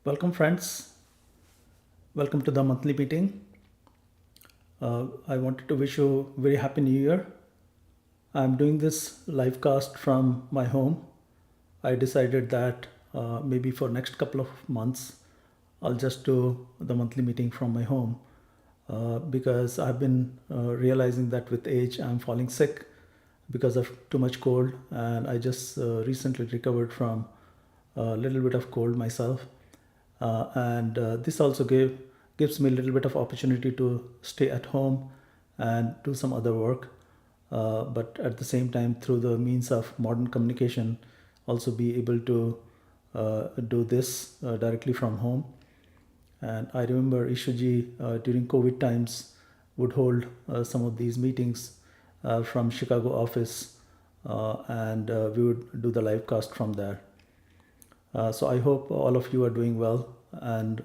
Welcome, friends. Welcome to the monthly meeting. I wanted to wish you a very happy new year. I'm doing this live cast from my home. I decided that maybe for next couple of months, I'll just do the monthly meeting from my home because I've been realizing that with age, I'm falling sick because of too much cold, and I just recently recovered from a little bit of cold myself. And this also gives me a little bit of opportunity to stay at home and do some other work, but at the same time through the means of modern communication also be able to do this directly from home. And I remember Ishuji during COVID times would hold some of these meetings from Chicago office, and we would do the live cast from there. So I hope all of you are doing well, and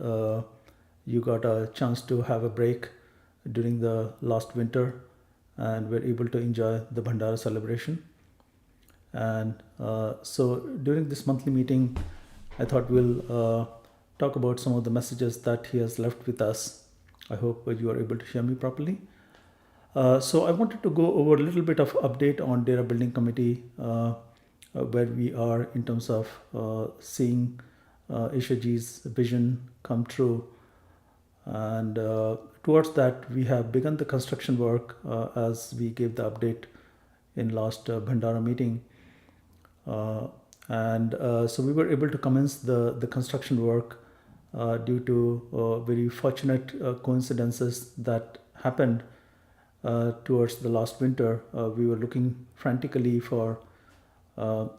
you got a chance to have a break during the last winter and were able to enjoy the Bhandara celebration. And so during this monthly meeting, I thought we'll talk about some of the messages that he has left with us. I hope you are able to hear me properly. So I wanted to go over a little bit of update on Data Building Committee, where we are in terms of seeing Ishaji's vision come true. And towards that, we have begun the construction work as we gave the update in last Bhandara meeting. And so we were able to commence the construction work due to very fortunate coincidences that happened towards the last winter. We were looking frantically for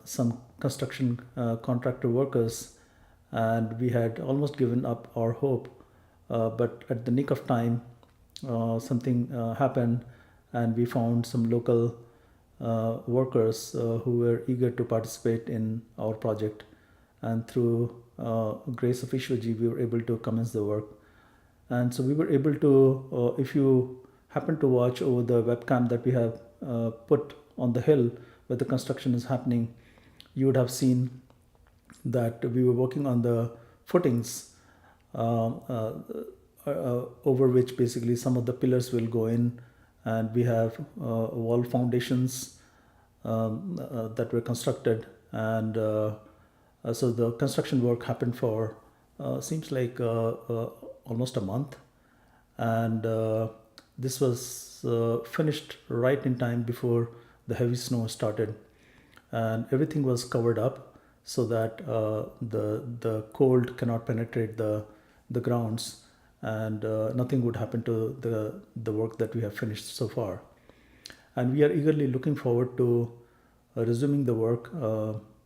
some construction contractor workers, and we had almost given up our hope. But at the nick of time, something happened, and we found some local workers who were eager to participate in our project. And through grace of Ishwaji, we were able to commence the work. And so we were able to, if you happen to watch over the webcam that we have put on the hill where the construction is happening, you would have seen that we were working on the footings over which basically some of the pillars will go in, and we have wall foundations that were constructed. And so the construction work happened for seems like almost a month, and this was finished right in time before the heavy snow started, and everything was covered up so that the cold cannot penetrate the grounds, and nothing would happen to the work that we have finished so far. And we are eagerly looking forward to resuming the work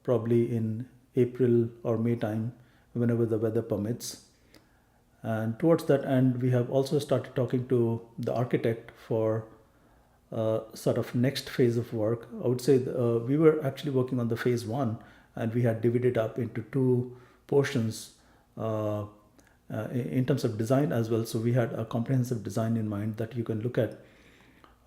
probably in April or May time, whenever the weather permits. And towards that end, we have also started talking to the architect for sort of next phase of work. I would say we were actually working on the phase one, and we had divided up into two portions in terms of design as well. So we had a comprehensive design in mind that you can look at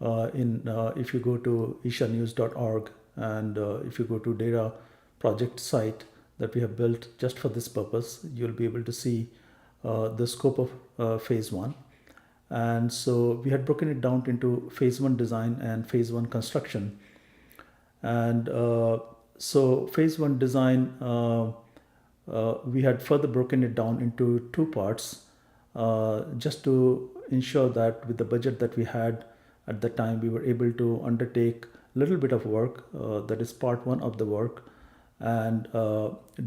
if you go to ishanews.org, and if you go to data project site that we have built just for this purpose, you'll be able to see the scope of phase one. And so we had broken it down into phase one design and phase one construction. And so phase one design, we had further broken it down into two parts, just to ensure that with the budget that we had at the time, we were able to undertake a little bit of work, that is part one of the work, and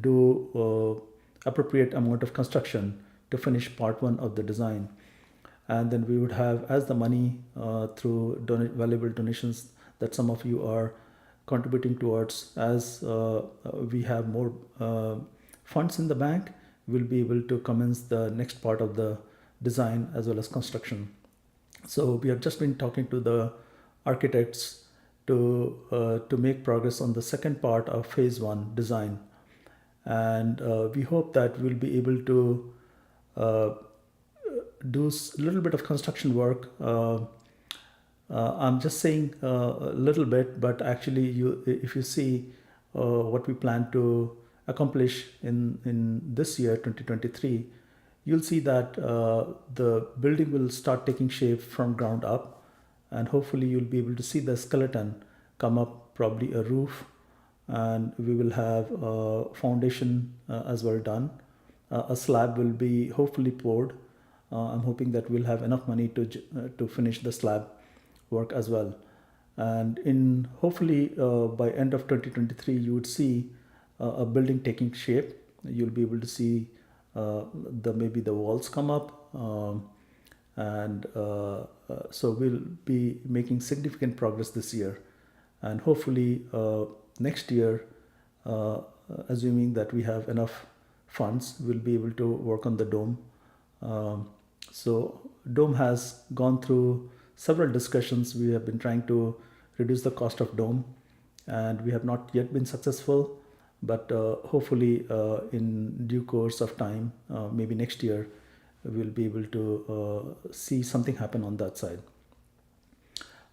do appropriate amount of construction to finish part one of the design. And then we would have, as the money through valuable donations that some of you are contributing towards, as we have more funds in the bank, we'll be able to commence the next part of the design as well as construction. So we have just been talking to the architects to make progress on the second part of phase one design, and we hope that we'll be able to do a little bit of construction work. I'm just saying a little bit, but actually, if you see what we plan to accomplish in this year 2023, you'll see that the building will start taking shape from ground up, and hopefully you'll be able to see the skeleton come up, probably a roof, and we will have a foundation as well done. A slab will be hopefully poured. I'm hoping that we'll have enough money to finish the slab work as well. And in hopefully by end of 2023, you would see a building taking shape. You'll be able to see maybe the walls come up, and so we'll be making significant progress this year, and hopefully next year, assuming that we have enough funds, we'll be able to work on the dome. So dome has gone through several discussions. We have been trying to reduce the cost of dome, and we have not yet been successful, but hopefully in due course of time, maybe next year, we'll be able to see something happen on that side.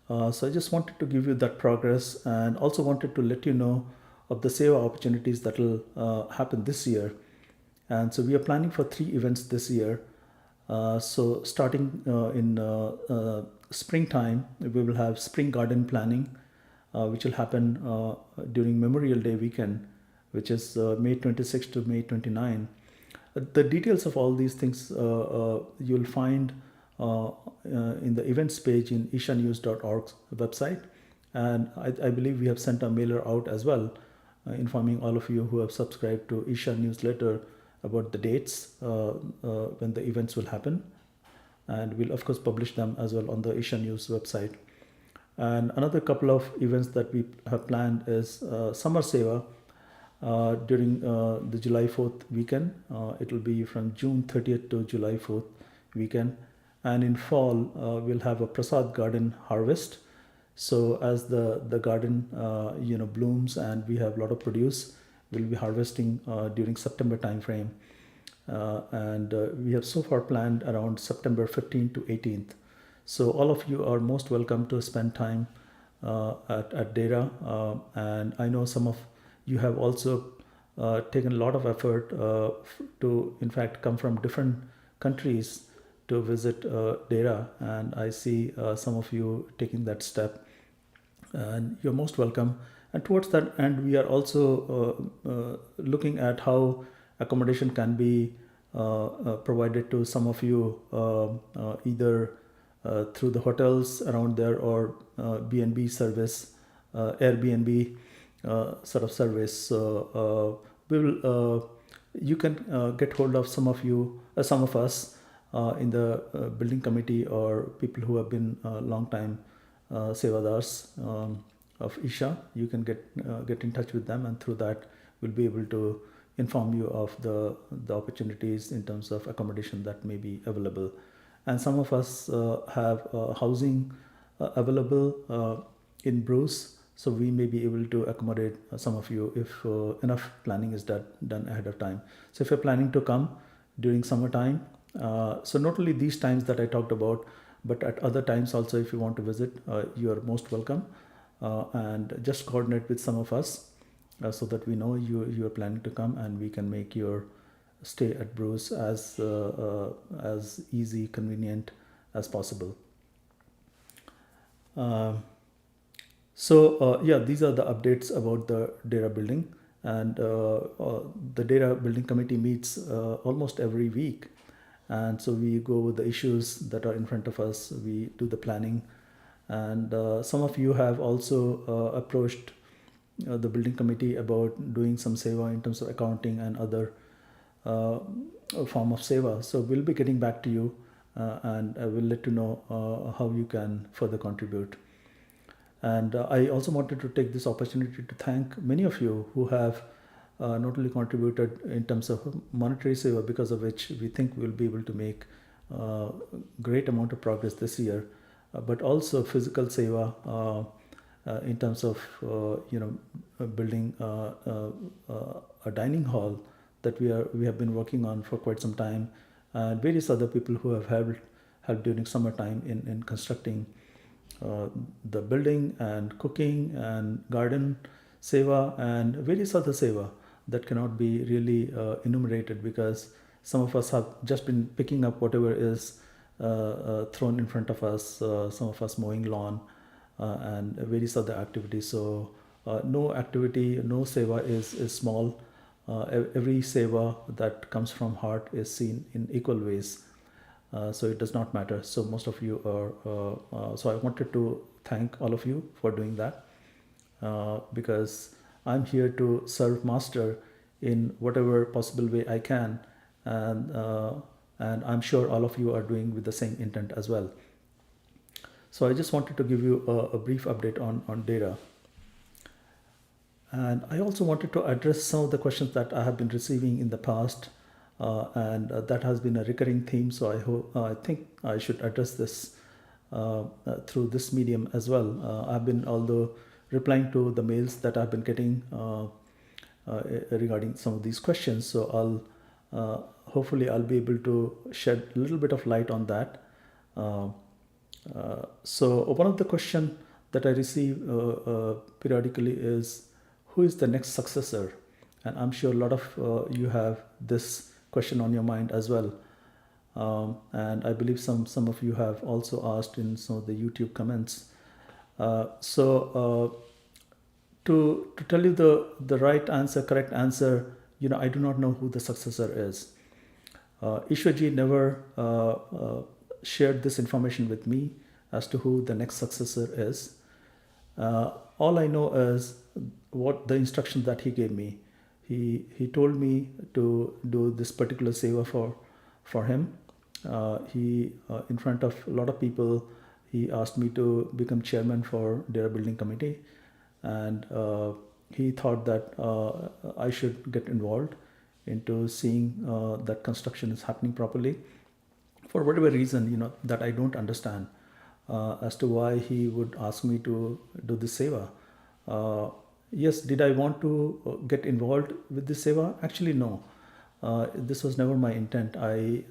So I just wanted to give you that progress, and also wanted to let you know of the seva opportunities that will happen this year. And so we are planning for 3 events this year. So starting in springtime, we will have spring garden planning, which will happen during Memorial Day weekend, which is May 26 to May 29. The details of all these things you'll find in the events page in ishanews.org website. And I believe we have sent a mailer out as well, informing all of you who have subscribed to Isha newsletter about the dates when the events will happen. And we'll of course publish them as well on the Isha News website. And another couple of events that we have planned is Summer Seva during the July 4th weekend. It will be from June 30th to July 4th weekend. And in fall, we'll have a Prasad Garden Harvest. So as the garden blooms and we have a lot of produce, we'll be harvesting during September timeframe. And we have so far planned around September 15th to 18th. So all of you are most welcome to spend time at Dera. And I know some of you have also taken a lot of effort to, in fact, come from different countries to visit Dera. And I see some of you taking that step. And you're most welcome. And towards that end, we are also looking at how accommodation can be provided to some of you, either through the hotels around there or B&B service, Airbnb sort of service. So you can get hold of some of us in the building committee, or people who have been long time sevadars of Isha. You can get in touch with them, and through that we'll be able to inform you of the opportunities in terms of accommodation that may be available. And some of us have housing available in Bruce, so we may be able to accommodate some of you if enough planning is done ahead of time. So if you're planning to come during summertime, so not only these times that I talked about, but at other times also, if you want to visit, you are most welcome. And just coordinate with some of us so that we know you are planning to come, and we can make your stay at Bruce as easy, convenient as possible. Yeah, these are the updates about the Dera building. And the Dera building committee meets almost every week. And so we go over the issues that are in front of us. We do the planning. And some of you have also approached the building committee about doing some seva in terms of accounting and other form of seva. So we'll be getting back to you, and I will let you know how you can further contribute. And I also wanted to take this opportunity to thank many of you who have not only contributed in terms of monetary seva, because of which we think we'll be able to make great amount of progress this year, but also physical seva in terms of building a dining hall that we have been working on for quite some time, and various other people who have helped during summertime in constructing the building and cooking and garden seva and various other seva. that cannot be really enumerated, because some of us have just been picking up whatever is thrown in front of us, some of us mowing lawn and various other activities. So no activity, no seva is small. Every seva that comes from heart is seen in equal ways. So it does not matter. So most of you are, so I wanted to thank all of you for doing that, because I'm here to serve Master in whatever possible way I can, and I'm sure all of you are doing with the same intent as well. So I just wanted to give you a brief update on data. And I also wanted to address some of the questions that I have been receiving in the past, and that has been a recurring theme. So I think I should address this through this medium as well. I've been, although, replying to the mails that I've been getting regarding some of these questions. So hopefully I'll be able to shed a little bit of light on that. So one of the questions that I receive periodically is, who is the next successor? And I'm sure a lot of you have this question on your mind as well. And I believe some of you have also asked in some of the YouTube comments. So to tell you the right answer, correct answer, I do not know who the successor is. Ishwarji never shared this information with me as to who the next successor is. All I know is what the instruction that he gave me. He told me to do this particular seva for him. He in front of a lot of people, he asked me to become chairman for Dera Building Committee, and he thought that I should get involved into seeing that construction is happening properly. For whatever reason, that I don't understand, as to why he would ask me to do this seva. Yes, did I want to get involved with this seva? Actually, no. This was never my intent. I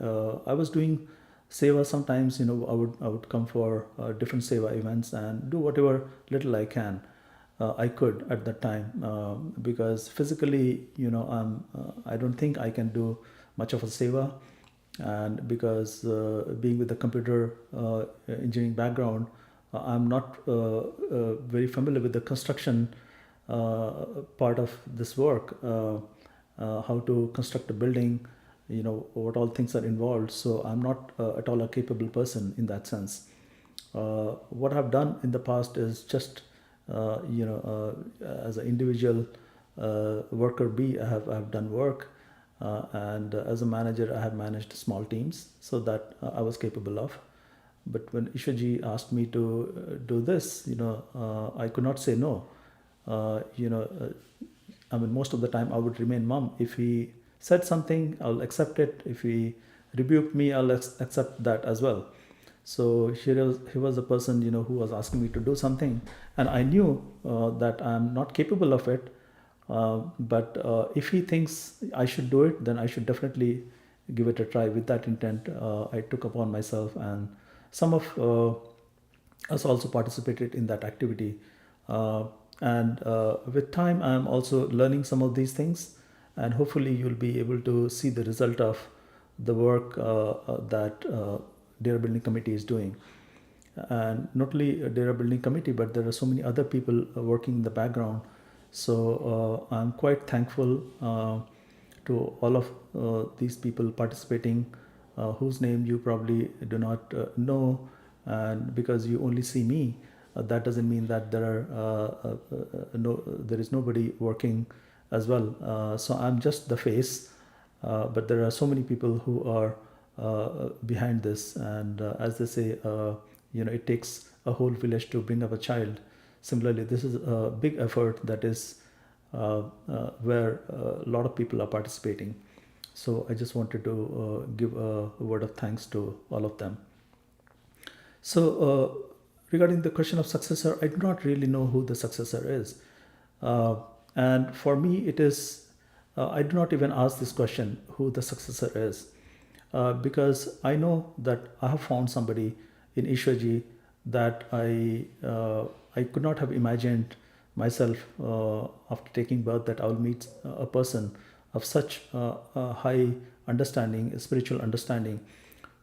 was doing seva sometimes. I would come for different seva events and do whatever little I can. I could at that time, because physically, I don't think I can do much of a seva, and because being with the computer engineering background, I'm not very familiar with the construction part of this work, how to construct a building, what all things are involved. So I'm not at all a capable person in that sense. What I've done in the past is just, as an individual worker bee, I have done work, and as a manager, I have managed small teams, so that I was capable of. But when Ishwarji asked me to do this, I could not say no. I mean, most of the time I would remain mum. If he said something, I'll accept it. If he rebuked me, I'll accept that as well. So he was a person, who was asking me to do something, and I knew that I'm not capable of it. But if he thinks I should do it, then I should definitely give it a try. With that intent, I took upon myself, and some of us also participated in that activity. And with time, I'm also learning some of these things, and hopefully you'll be able to see the result of the work that Dera Building Committee is doing. And not only Dera Building Committee, but there are so many other people working in the background. So I'm quite thankful to all of these people participating, whose name you probably do not know, and because you only see me, that doesn't mean that there is nobody working as well. So I'm just the face, but there are so many people who are behind this, and as they say, it takes a whole village to bring up a child. Similarly, this is a big effort that is where a lot of people are participating. So I just wanted to give a word of thanks to all of them. So regarding the question of successor, I do not really know who the successor is. And for me, it is, I do not even ask this question, who the successor is, because I know that I have found somebody in Ishwarji that I could not have imagined myself after taking birth that I will meet a person of such high understanding, spiritual understanding,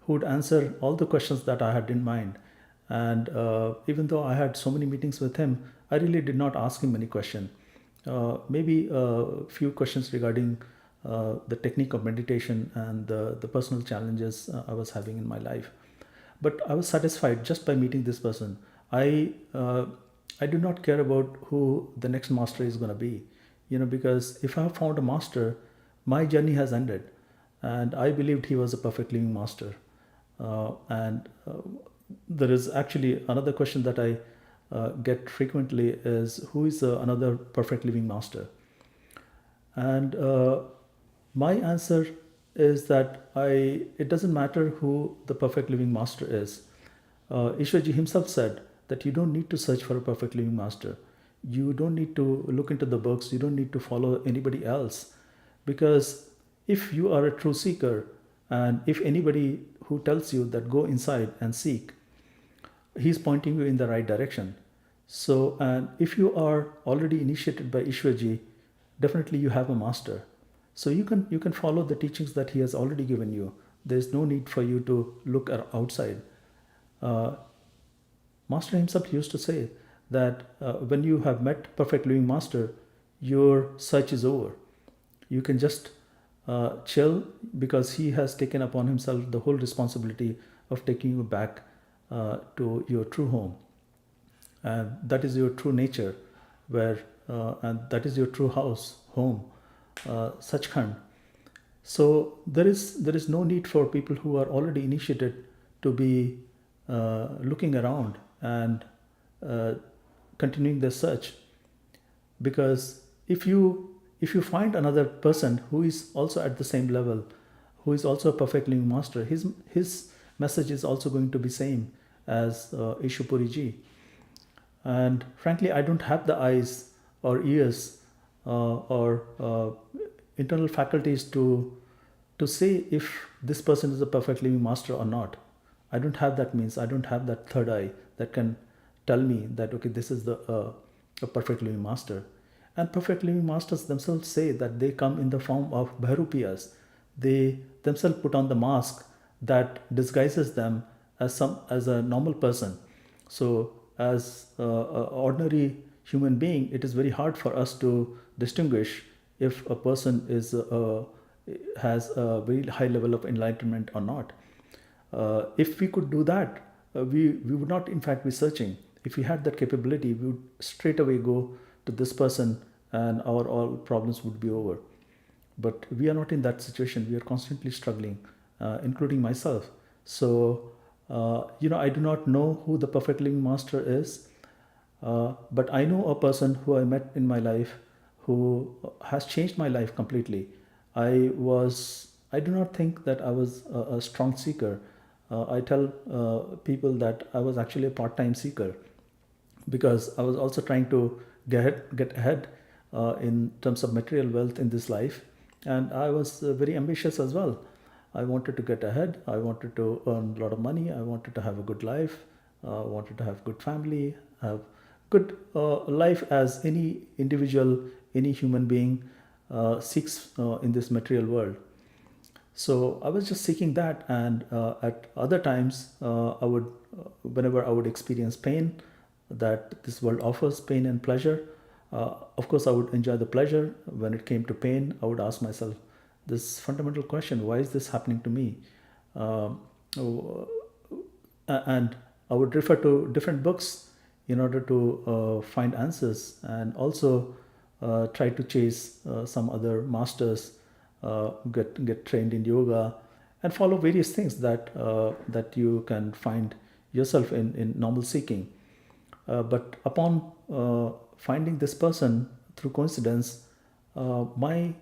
who would answer all the questions that I had in mind. And even though I had so many meetings with him, I really did not ask him any question. Maybe a few questions regarding the technique of meditation and the personal challenges I was having in my life. But I was satisfied just by meeting this person. I do not care about who the next master is going to be, because if I have found a master, my journey has ended, and I believed he was a perfect living master. And there is actually another question that I get frequently is, who is another perfect living master? And my answer is that it doesn't matter who the perfect living master is. Ishwarji himself said that you don't need to search for a perfect living master. You don't need to look into the books. You don't need to follow anybody else. Because if you are a true seeker, and if anybody who tells you that go inside and seek, he's pointing you in the right direction. So, and if you are already initiated by Ishwarji, definitely you have a master. So you can follow the teachings that he has already given you. There's no need for you to look outside. Uh, Master himself used to say that when you have met perfect living master, your search is over. You can just chill, because he has taken upon himself the whole responsibility of taking you back to your true home. And that is your true nature, and that is your true house, home, Sachkhand. So there is no need for people who are already initiated to be looking around and uh, continuing their search, because if you find another person who is also at the same level, who is also a perfect living master, his message is also going to be same as Ishupuri ji. And frankly, I don't have the eyes or ears or internal faculties to say if this person is a perfect living master or not. I don't have that means. I don't have that third eye that can tell me that, okay, this is a perfect living master. And perfect living masters themselves say that they come in the form of Bhairupiyas. They themselves put on the mask that disguises them as a normal person. So as an ordinary human being, it is very hard for us to distinguish if a person has a very high level of enlightenment or not. If we could do that, we would not in fact be searching. If we had that capability, we would straight away go to this person and our all problems would be over. But we are not in that situation. We are constantly struggling, including myself. So I do not know who the perfect living master is, but I know a person who I met in my life who has changed my life completely. I do not think that I was a strong seeker. I tell people that I was actually a part-time seeker, because I was also trying to get ahead in terms of material wealth in this life, and I was very ambitious as well. I wanted to get ahead. I wanted to earn a lot of money. I wanted to have a good life. Wanted to have good family, have good life as any individual, any human being seeks in this material world. So I was just seeking that, and at other times, whenever I would experience pain, that this world offers pain and pleasure. Of course, I would enjoy the pleasure. When it came to pain, I would ask myself this fundamental question: why is this happening to me? And I would refer to different books in order to find answers, and also try to chase some other masters, get trained in yoga, and follow various things that you can find yourself in normal seeking. But upon finding this person through coincidence, my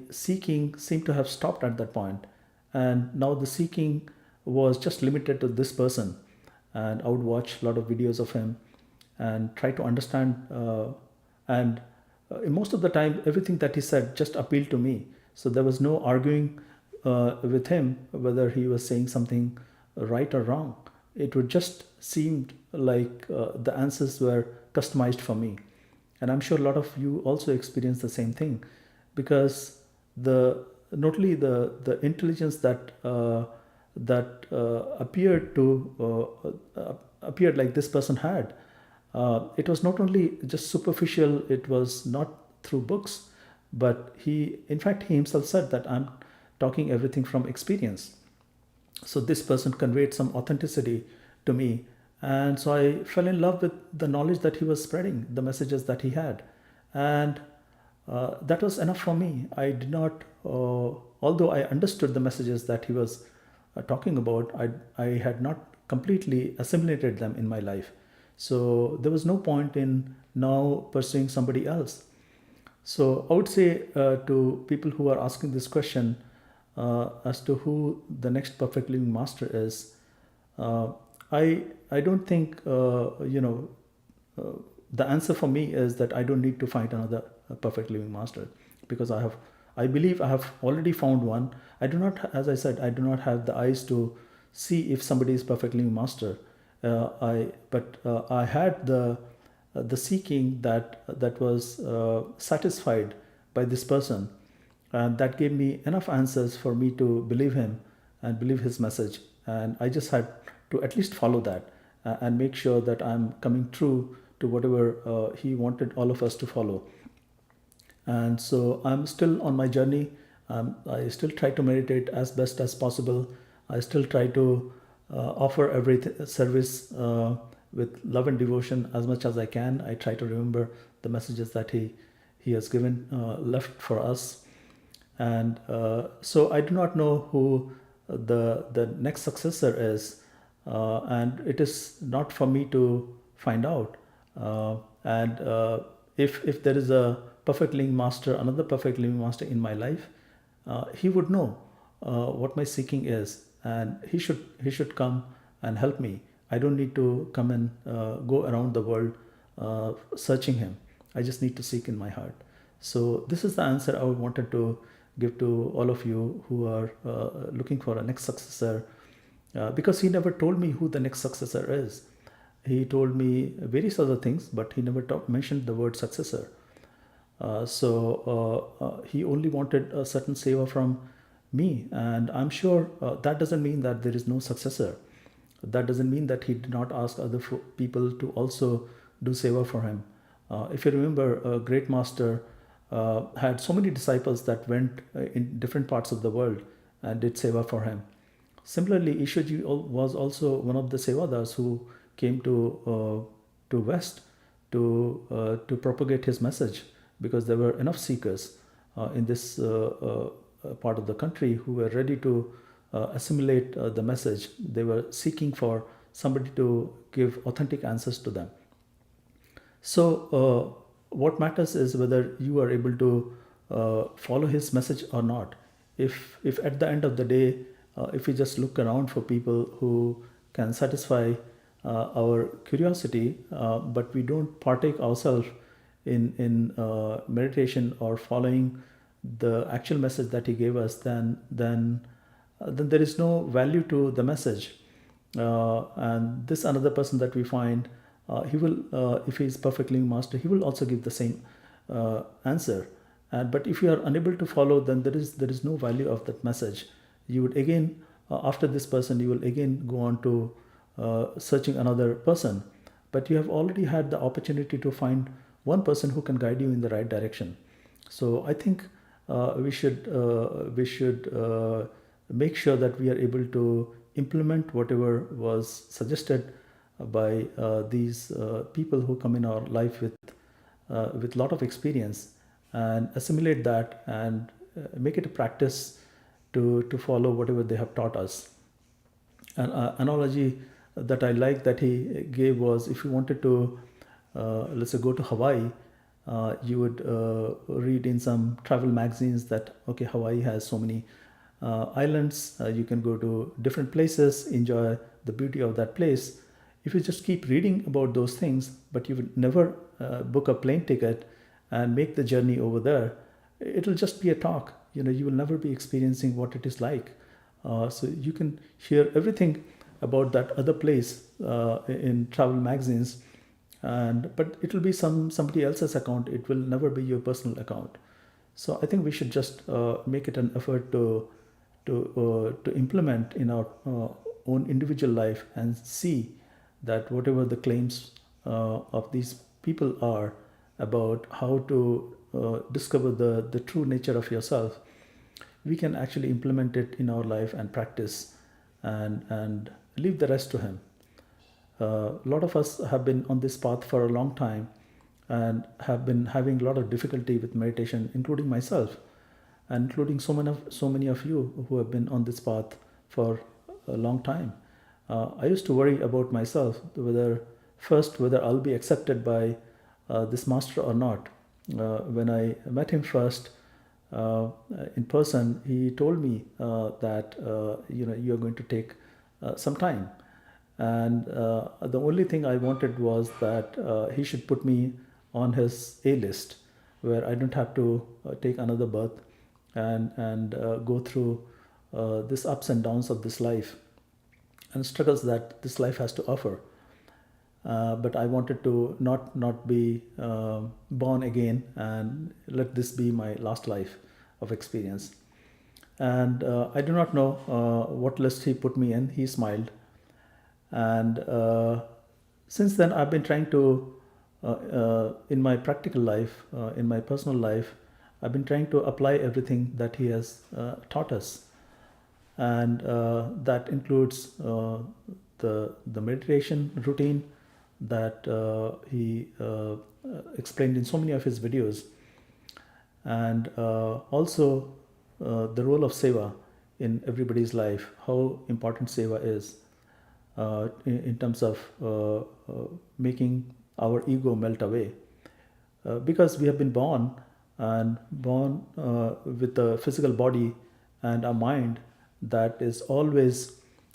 seeking seemed to have stopped at that point, and now the seeking was just limited to this person. And I would watch a lot of videos of him and try to understand. And most of the time, everything that he said just appealed to me. So there was no arguing with him whether he was saying something right or wrong. it would just seem like the answers were customized for me. And I'm sure a lot of you also experience the same thing, because the not only the intelligence that appeared appeared like this person had, it was not only just superficial, it was not through books, but in fact he himself said that I'm talking everything from experience. So this person conveyed some authenticity to me, and so I fell in love with the knowledge that he was spreading, the messages that he had. And that was enough for me. I did not although I understood the messages that he was talking about, I had not completely assimilated them in my life. So there was no point in now pursuing somebody else. So I would say to people who are asking this question as to who the next perfect living master is, uh, I don't think the answer for me is that I don't need to find another perfect living master, because I believe I have already found one. I do not, as I said, I do not have the eyes to see if somebody is perfect living master. I had the seeking that was satisfied by this person, and that gave me enough answers for me to believe him and believe his message. And I just had to at least follow that and make sure that I'm coming true to whatever he wanted all of us to follow. And so I'm still on my journey. I still try to meditate as best as possible. I still try to offer every service with love and devotion as much as I can. I try to remember the messages that he has given, left for us. And so I do not know who the next successor is, and it is not for me to find out. And if there is a perfect living master, another perfect living master in my life, he would know what my seeking is, and he should come and help me. I don't need to come and go around the world searching him. I just need to seek in my heart. So this is the answer I wanted to give to all of you who are looking for a next successor, because he never told me who the next successor is. He told me various other things, but he never mentioned the word successor. He only wanted a certain seva from me, and I'm sure that doesn't mean that there is no successor. That doesn't mean that he did not ask other people to also do seva for him. If you remember, a great master had so many disciples that went in different parts of the world and did seva for him. Similarly, Ishwaji was also one of the sevadas who came to West to propagate his message, because there were enough seekers in this part of the country who were ready to assimilate the message. They were seeking for somebody to give authentic answers to them. So what matters is whether you are able to follow his message or not. If at the end of the day, if we just look around for people who can satisfy our curiosity, but we don't partake ourselves in meditation or following the actual message that he gave us, then there is no value to the message. And this another person that we find, he will, if he is perfect living master, he will also give the same answer. But if you are unable to follow, then there is no value of that message. You would again, after this person, you will again go on to searching another person. But you have already had the opportunity to find one person who can guide you in the right direction. So I think we should make sure that we are able to implement whatever was suggested by these people who come in our life with lot of experience, and assimilate that and make it a practice to follow whatever they have taught us. An analogy that I like that he gave was, if you wanted to, let's say, go to Hawaii, you would read in some travel magazines that, okay, Hawaii has so many islands, you can go to different places, enjoy the beauty of that place. If you just keep reading about those things, but you would never book a plane ticket and make the journey over there, it will just be a talk. You will never be experiencing what it is like. So you can hear everything about that other place in travel magazines, but it will be somebody else's account. It will never be your personal account. So I think we should just make it an effort to implement in our own individual life, and see that whatever the claims of these people are about how to discover the true nature of yourself, we can actually implement it in our life and practice, and leave the rest to him. A lot of us have been on this path for a long time and have been having a lot of difficulty with meditation, including myself, and including so many of you who have been on this path for a long time. I used to worry about myself, whether I'll be accepted by this master or not. When I met him first uh, in person, he told me that you're going to take some time, and the only thing I wanted was that he should put me on his A list, where I don't have to take another birth and go through this ups and downs of this life and struggles that this life has to offer. But I wanted to not be born again and let this be my last life of experience. And I do not know what list he put me in. He smiled, and since then I've been trying to, in my practical life, in my personal life, I've been trying to apply everything that he has taught us, and that includes the meditation routine that he explained in so many of his videos, and also the role of seva in everybody's life, how important seva is in terms of making our ego melt away, because we have been born with a physical body and a mind that is always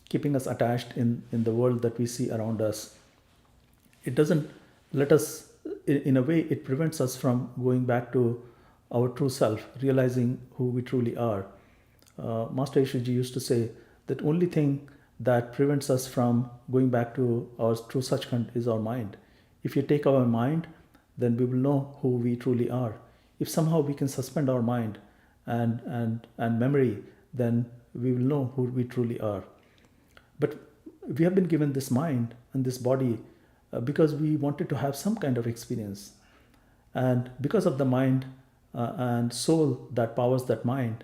keeping us attached in the world that we see around us. It doesn't let us, in a way, it prevents us from going back to our true self, realizing who we truly are. Master Ishiji used to say that only thing that prevents us from going back to our true Sachkhand is our mind. If you take our mind, then we will know who we truly are. If somehow we can suspend our mind and memory, then we will know who we truly are. But we have been given this mind and this body because we wanted to have some kind of experience. And because of the mind and soul that powers that mind,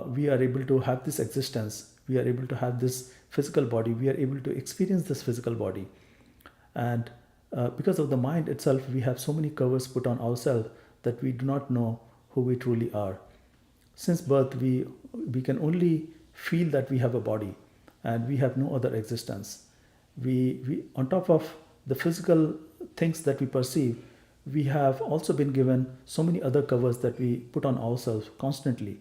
we are able to have this existence. We are able to have this physical body. We are able to experience this physical body. And because of the mind itself, we have so many covers put on ourselves that we do not know who we truly are. Since birth, we can only feel that we have a body and we have no other existence. We on top of the physical things that we perceive, we have also been given so many other covers that we put on ourselves constantly,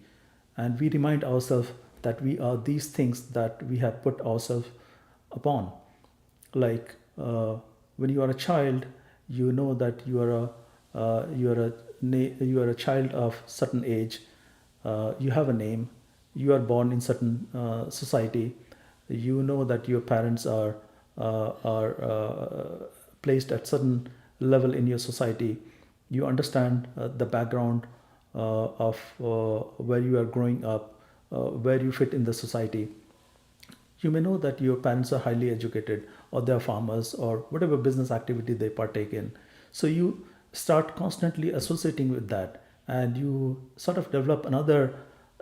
and we remind ourselves that we are these things that we have put ourselves upon. Like when you are a child, you know that you are a child of certain age. You have a name. You are born in certain society. You know that your parents are placed at certain level in your society. You understand the background of where you are growing up, where you fit in the society. You may know that your parents are highly educated, or they are farmers, or whatever business activity they partake in. So you start constantly associating with that, and you sort of develop another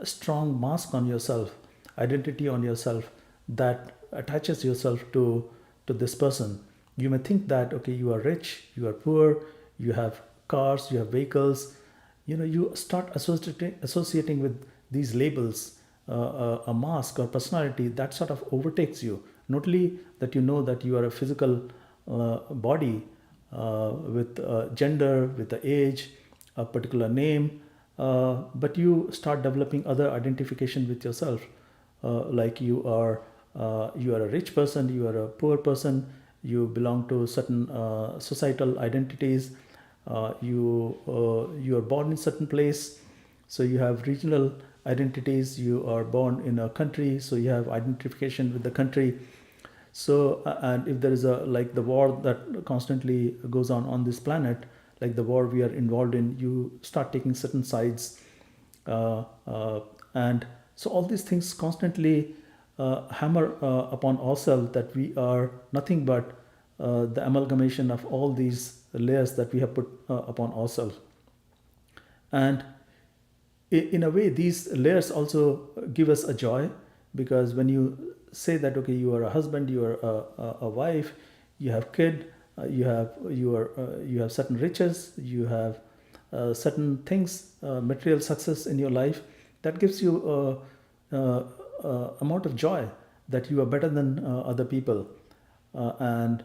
strong mask on yourself, identity on yourself, that attaches yourself to this person. You may think that, okay, you are rich, you are poor, you have cars, you have vehicles. You start associating with these labels, a mask or personality that sort of overtakes you. Not only that you know that you are a physical body with gender, with the age, a particular name, but you start developing other identification with yourself, like you are a rich person, you are a poor person, you belong to certain societal identities, you are born in certain place, so you have regional identities. You are born in a country, so you have identification with the country. So, and if there is a like the war that constantly goes on this planet, like the war we are involved in, you start taking certain sides, uh, uh, and so all these things constantly hammer upon ourselves that we are nothing but the amalgamation of all these layers that we have put upon ourselves. And in a way, these layers also give us a joy, because when you say that, okay, you are a husband, you are a wife, you have kid, you have certain riches, you have certain things, material success in your life, that gives you amount of joy that you are better than other people. And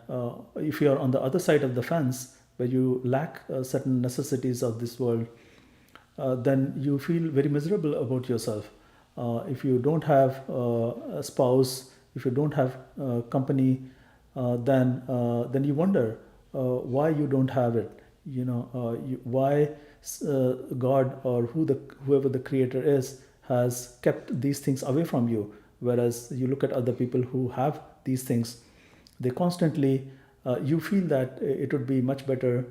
if you are on the other side of the fence, where you lack certain necessities of this world, then you feel very miserable about yourself. If you don't have a spouse, if you don't have company, then you wonder why you don't have it. Why God, or whoever the creator is, has kept these things away from you. Whereas you look at other people who have these things, they constantly, you feel that it would be much better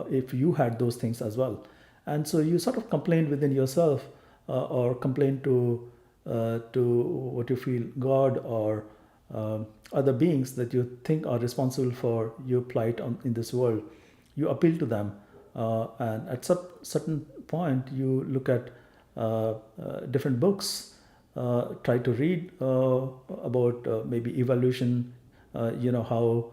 if you had those things as well. And so you sort of complain within yourself, or complain to what you feel God, or other beings that you think are responsible for your plight in this world. You appeal to them, and at some certain point you look at different books, try to read about maybe evolution, how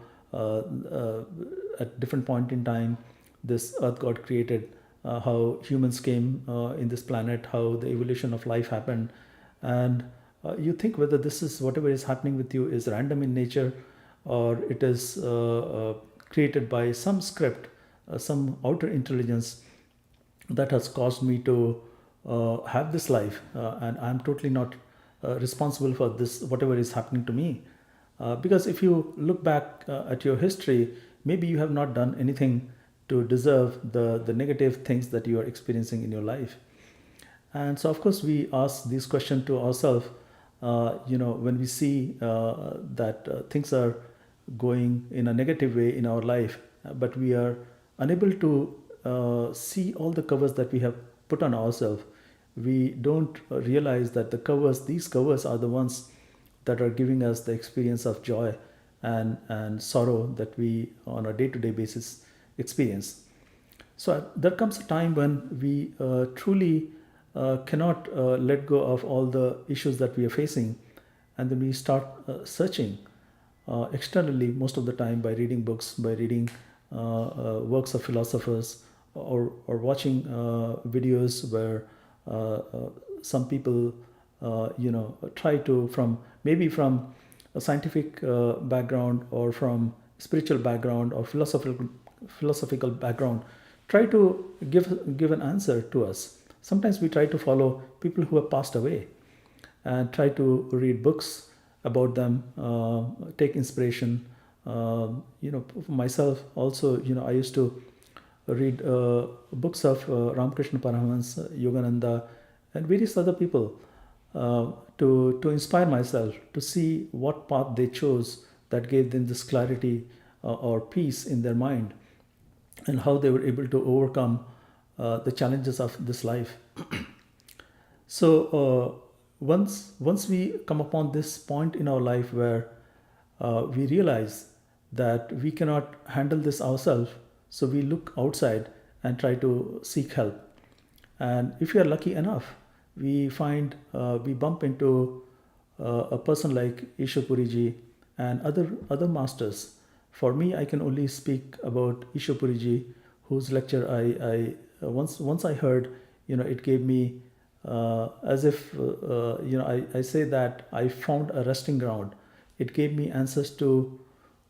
at different point in time this earth got created, how humans came in this planet, how the evolution of life happened. And you think whether this is whatever is happening with you is random in nature, or it is created by some script, some outer intelligence that has caused me to have this life, and I'm totally not responsible for this, whatever is happening to me. Because if you look back at your history, maybe you have not done anything to deserve the negative things that you are experiencing in your life. And so, of course, we ask this question to ourselves, when we see that things are going in a negative way in our life, but we are unable to see all the covers that we have put on ourselves. We don't realize that these covers are the ones that are giving us the experience of joy and sorrow that we on a day-to-day basis experience. So there comes a time when we truly cannot let go of all the issues that we are facing, and then we start searching externally, most of the time by reading books, by reading works of philosophers, or watching videos where some people try to, from maybe from a scientific background, or from spiritual background, or philosophical background, try to give an answer to us. Sometimes we try to follow people who have passed away, and try to read books about them, take inspiration. For myself also, I used to read books of Ramakrishna Paramahansa, Yogananda, and various other people, to inspire myself to see what path they chose that gave them this clarity or peace in their mind, and how they were able to overcome the challenges of this life. So once we come upon this point in our life where we realize that we cannot handle this ourselves, so we look outside and try to seek help. And if we are lucky enough, we bump into a person like Ishwapuri ji and other masters. For me, I can only speak about Ishwapuri ji, whose lecture I once I heard. It gave me as if I say that I found a resting ground. It gave me answers to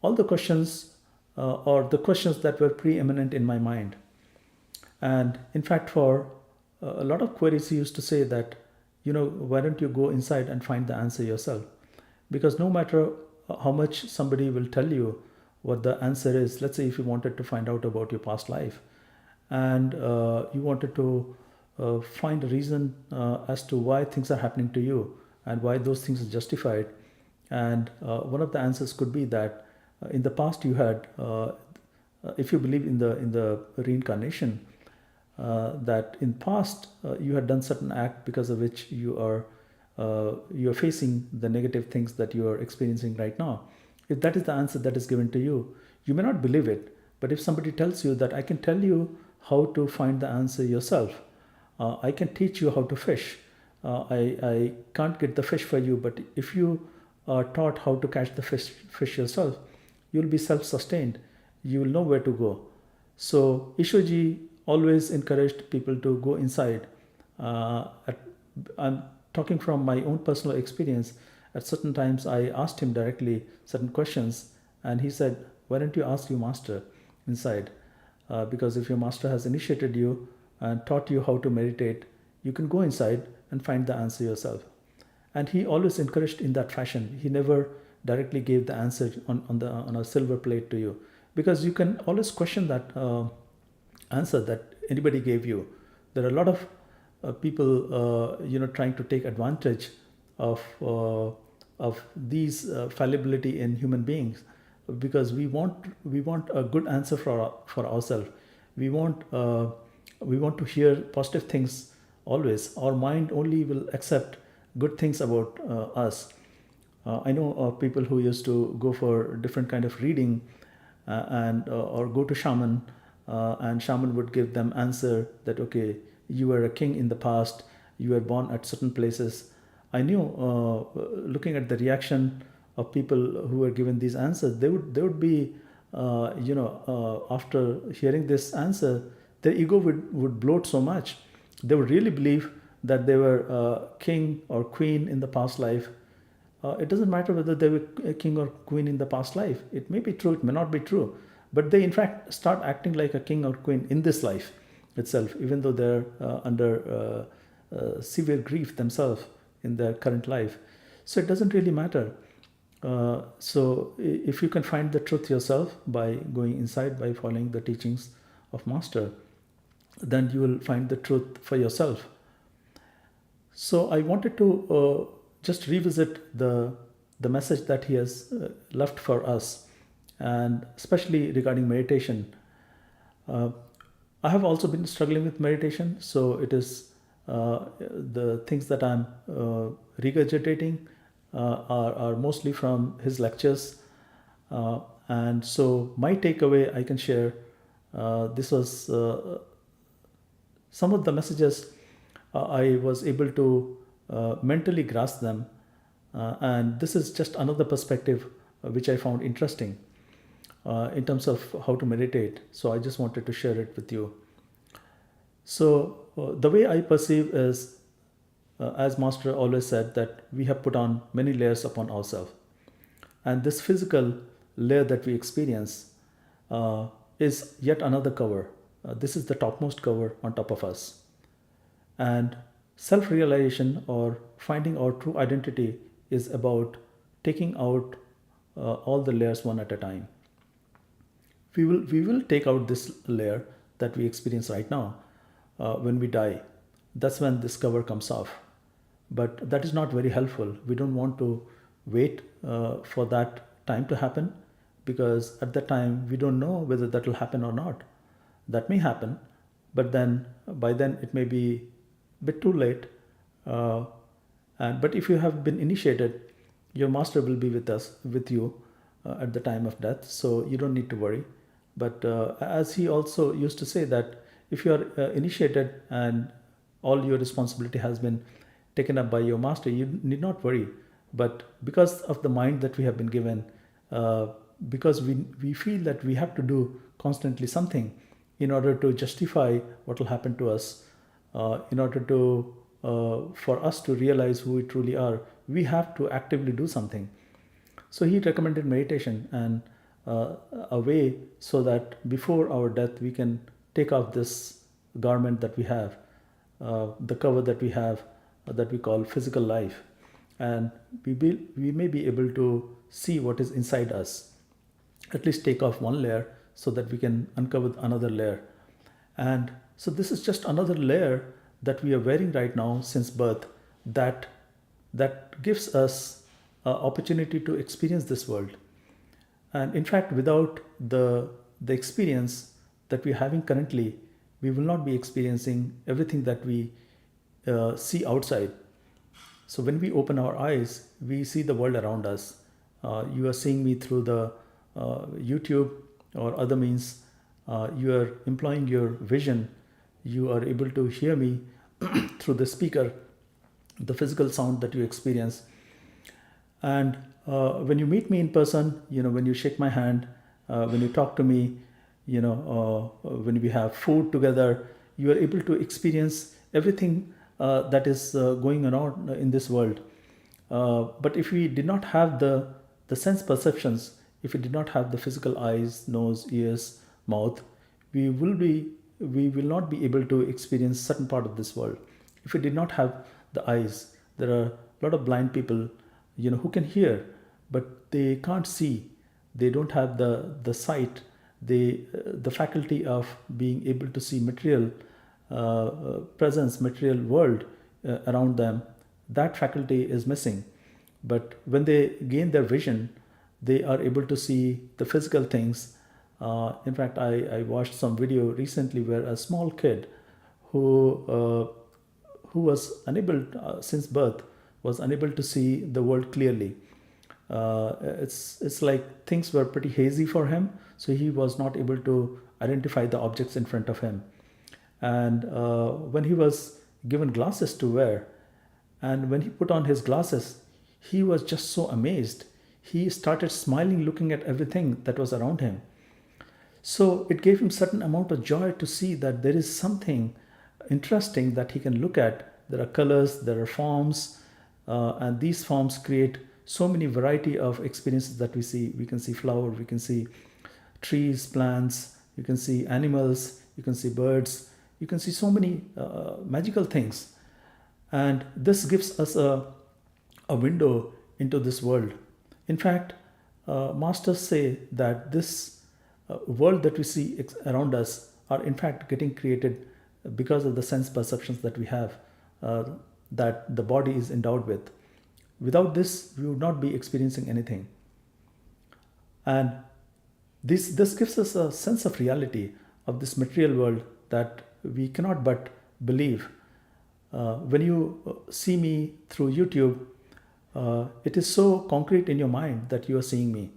all the questions, or the questions that were preeminent in my mind. And in fact, for a lot of queries, he used to say that, why don't you go inside and find the answer yourself? Because no matter how much somebody will tell you what the answer is, let's say if you wanted to find out about your past life, and you wanted to find a reason as to why things are happening to you, and why those things are justified, And one of the answers could be that in the past you had, if you believe in the reincarnation, that in past you had done certain act because of which you are facing the negative things that you are experiencing right now. If that is the answer that is given to you, you may not believe it. But if somebody tells you that I can tell you how to find the answer yourself, I can teach you how to fish. I can't get the fish for you, but if you are taught how to catch the fish yourself, you'll be self-sustained. You will know where to go. So Ishwarji always encouraged people to go inside. I'm talking from my own personal experience. At certain times, I asked him directly certain questions, and he said, "Why don't you ask your master inside? Because if your master has initiated you and taught you how to meditate, you can go inside and find the answer yourself." And he always encouraged in that fashion. He never directly gave the answer on a silver plate to you, because you can always question that answer that anybody gave you. There are a lot of people, trying to take advantage of these fallibility in human beings, because we want a good answer for ourselves. We want to hear positive things always. Our mind only will accept good things about us. I know people who used to go for different kind of reading, and or go to shaman, and shaman would give them answer that, okay, you were a king in the past, you were born at certain places. I knew, looking at the reaction of people who were given these answers, they would be, after hearing this answer, their ego would bloat so much. They would really believe that they were king or queen in the past life. It doesn't matter whether they were a king or queen in the past life. It may be true, it may not be true. But they, in fact, start acting like a king or queen in this life itself, even though they're under severe grief themselves in their current life. So it doesn't really matter. So if you can find the truth yourself by going inside, by following the teachings of Master, then you will find the truth for yourself. So I wanted to just revisit the message that he has left for us, and especially regarding meditation. I have also been struggling with meditation, so it is the things that I'm regurgitating are mostly from his lectures. And so my takeaway I can share, this was some of the messages I was able to mentally grasp them. And this is just another perspective which I found interesting in terms of how to meditate. So I just wanted to share it with you. So the way I perceive is, as Master always said, that we have put on many layers upon ourselves. And this physical layer that we experience is yet another cover. This is the topmost cover on top of us. And self-realization, or finding our true identity, is about taking out all the layers one at a time. We will take out this layer that we experience right now when we die. That's when this cover comes off. But that is not very helpful. We don't want to wait for that time to happen, because at that time we don't know whether that will happen or not. That may happen, but then by then it may be a bit too late. But if you have been initiated, your master will be with you at the time of death, so you don't need to worry. But as he also used to say, that if you are initiated and all your responsibility has been taken up by your master, you need not worry. But because of the mind that we have been given, because we feel that we have to do constantly something in order to justify what will happen to us, in order to for us to realize who we truly are, we have to actively do something. So he recommended meditation, and a way so that before our death we can take off this garment that we have, the cover that we have, that we call physical life, and we may be able to see what is inside us. At least take off one layer so that we can uncover another layer. And so this is just another layer that we are wearing right now since birth, that gives us opportunity to experience this world. And in fact, without the experience that we're having currently, we will not be experiencing everything that we see outside. So when we open our eyes, we see the world around us. You are seeing me through the YouTube or other means. You are employing your vision. You are able to hear me through the speaker, the physical sound that you experience. And when you meet me in person, when you shake my hand, when you talk to me, when we have food together, you are able to experience everything that is going on in this world. But if we did not have the sense perceptions, if we did not have the physical eyes, nose, ears, mouth, we will not be able to experience certain part of this world. If we did not have the eyes, there are a lot of blind people, who can hear, but they can't see. They don't have the sight, the faculty of being able to see material presence, material world around them. That faculty is missing. But when they gain their vision, they are able to see the physical things. In fact, I watched some video recently where a small kid who was unable since birth was unable to see the world clearly. It's like things were pretty hazy for him, so he was not able to identify the objects in front of him. And when he was given glasses to wear, and when he put on his glasses, he was just so amazed. He started smiling, looking at everything that was around him. So it gave him certain amount of joy to see that there is something interesting that he can look at. There are colors, there are forms, and these forms create so many variety of experiences that we see. We can see flower, we can see trees, plants, you can see animals, you can see birds, you can see so many magical things. And this gives us a window into this world. In fact, masters say that this world that we see around us are in fact getting created because of the sense perceptions that we have, that the body is endowed with. Without this, we would not be experiencing anything. And this gives us a sense of reality of this material world that we cannot but believe. When you see me through YouTube, it is so concrete in your mind that you are seeing me,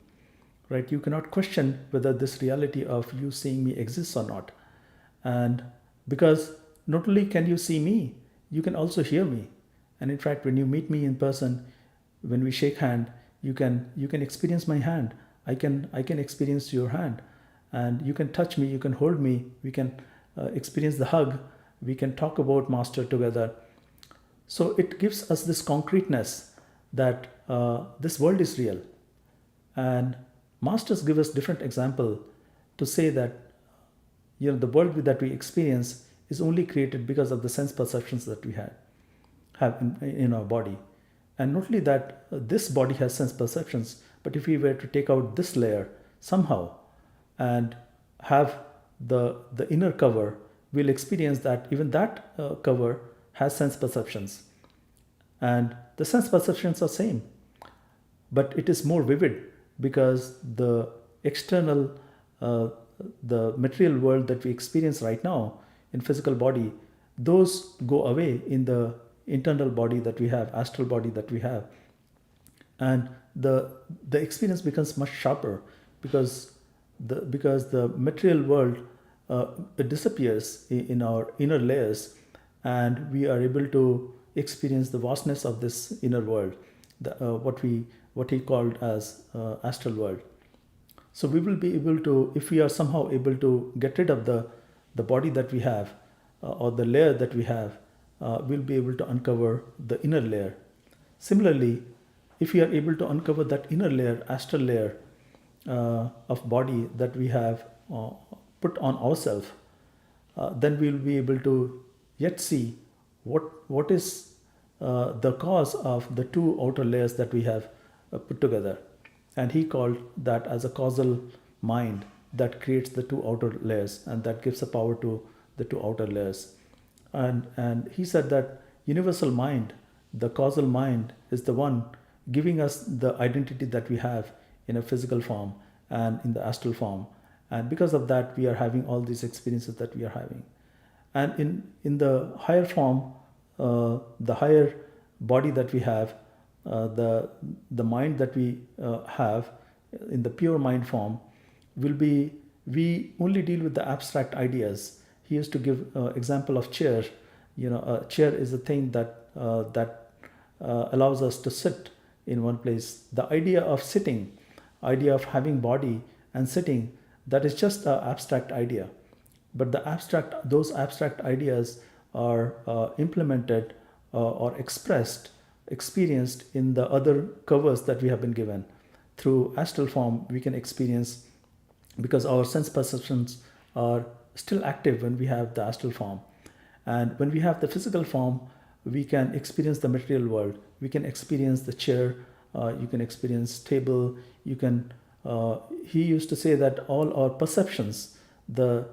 right? You cannot question whether this reality of you seeing me exists or not. And because not only can you see me, you can also hear me. And in fact, when you meet me in person, when we shake hand, you can experience my hand. I can experience your hand, and you can touch me, you can hold me, we can experience the hug, we can talk about master together. So it gives us this concreteness that this world is real. And masters give us different example to say that the world that we experience is only created because of the sense perceptions that we have in our body. And not only that, this body has sense perceptions, but if we were to take out this layer somehow and have the inner cover, we'll experience that even that cover has sense perceptions. And the sense perceptions are same, but it is more vivid because the external, the material world that we experience right now in physical body, those go away in the internal body that we have, astral body that we have. And the experience becomes much sharper because the material world it disappears in our inner layers, and we are able to experience the vastness of this inner world, what he called as astral world. So we will be able to, if we are somehow able to get rid of the body that we have or the layer that we have, we'll be able to uncover the inner layer. Similarly, if we are able to uncover that inner layer, astral layer of body that we have put on ourselves, then we'll be able to yet see what is the cause of the two outer layers that we have put together. And he called that as a causal mind that creates the two outer layers, and that gives a power to the two outer layers. And he said that universal mind, the causal mind, is the one giving us the identity that we have in a physical form and in the astral form. And because of that, we are having all these experiences that we are having. And in the higher form, the higher body that we have, the mind that we have in the pure mind form will be, we only deal with the abstract ideas. He used to give example of chair. A chair is a thing that allows us to sit in one place. The idea of sitting, idea of having body and sitting, that is just an abstract idea. But those abstract ideas are implemented or experienced in the other covers that we have been given. Through astral form, we can experience, because our sense perceptions are still active when we have the astral form. And when we have the physical form, we can experience the material world. We can experience the chair, you can experience table, you can, he used to say that all our perceptions, the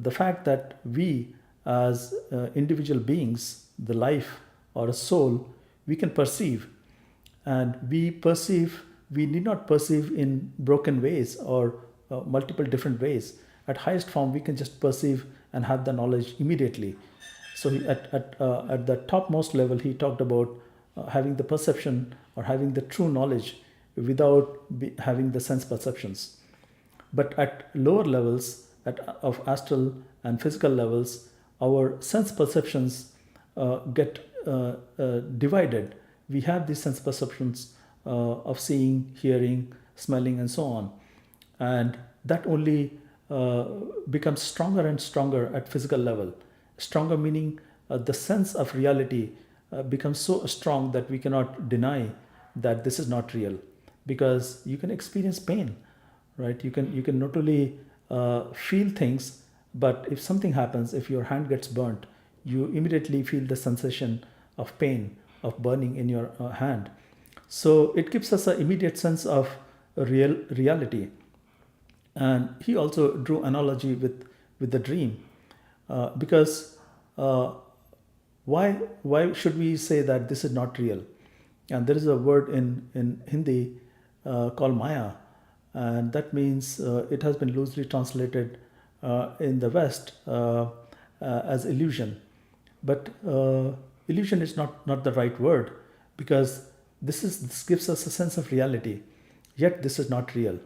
fact that we as individual beings, the life or a soul, we can perceive. And we need not perceive in broken ways or multiple different ways. At highest form, we can just perceive and have the knowledge immediately. So at the topmost level, he talked about having the perception or having the true knowledge without having the sense perceptions. But at lower levels of astral and physical levels, our sense perceptions get divided. We have these sense perceptions of seeing, hearing, smelling, and so on. And that only becomes stronger and stronger at physical level. Stronger meaning the sense of reality becomes so strong that we cannot deny that this is not real. Because you can experience pain, right? You can not only feel things, but if something happens, if your hand gets burnt, you immediately feel the sensation of pain, of burning in your hand. So it gives us an immediate sense of reality. And he also drew analogy with the dream, because why should we say that this is not real? And there is a word in Hindi called Maya, and that means it has been loosely translated in the West as illusion. But illusion is not the right word, because this gives us a sense of reality, yet this is not real.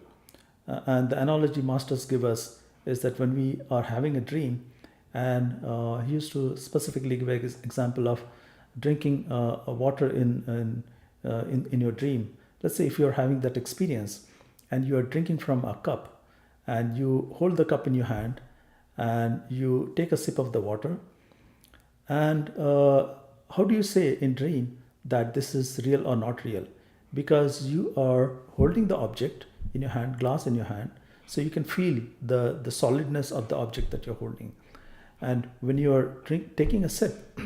And the analogy masters give us is that when we are having a dream, and he used to specifically give an example of drinking water in your dream. Let's say if you're having that experience and you are drinking from a cup, and you hold the cup in your hand and you take a sip of the water, and how do you say in dream that this is real or not real? Because you are holding the object in your hand, glass in your hand, so you can feel the solidness of the object that you're holding. And when you are taking a sip,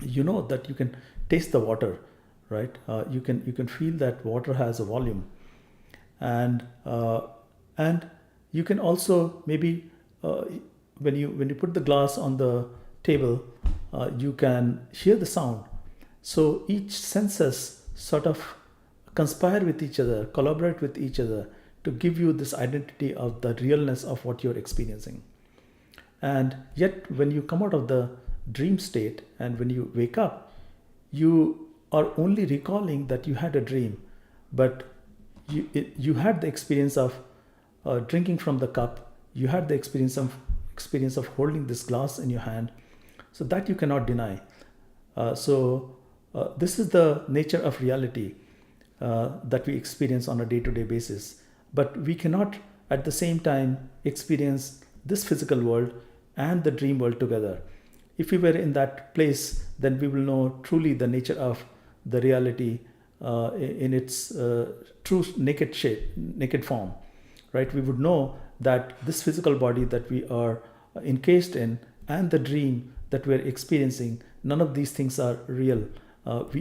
you know that you can taste the water, right? You can feel that water has a volume, and you can also maybe when you put the glass on the table, you can hear the sound. So each senses sort of conspire with each other, collaborate with each other to give you this identity of the realness of what you're experiencing. And yet when you come out of the dream state and when you wake up, you are only recalling that you had a dream, but you had the experience of drinking from the cup, you had the experience of holding this glass in your hand, so that you cannot deny. This is the nature of reality that we experience on a day-to-day basis. But we cannot at the same time experience this physical world and the dream world together. If we were in that place, then we will know truly the nature of the reality in its true naked form, right? We would know that this physical body that we are encased in and the dream that we're experiencing, none of these things are real.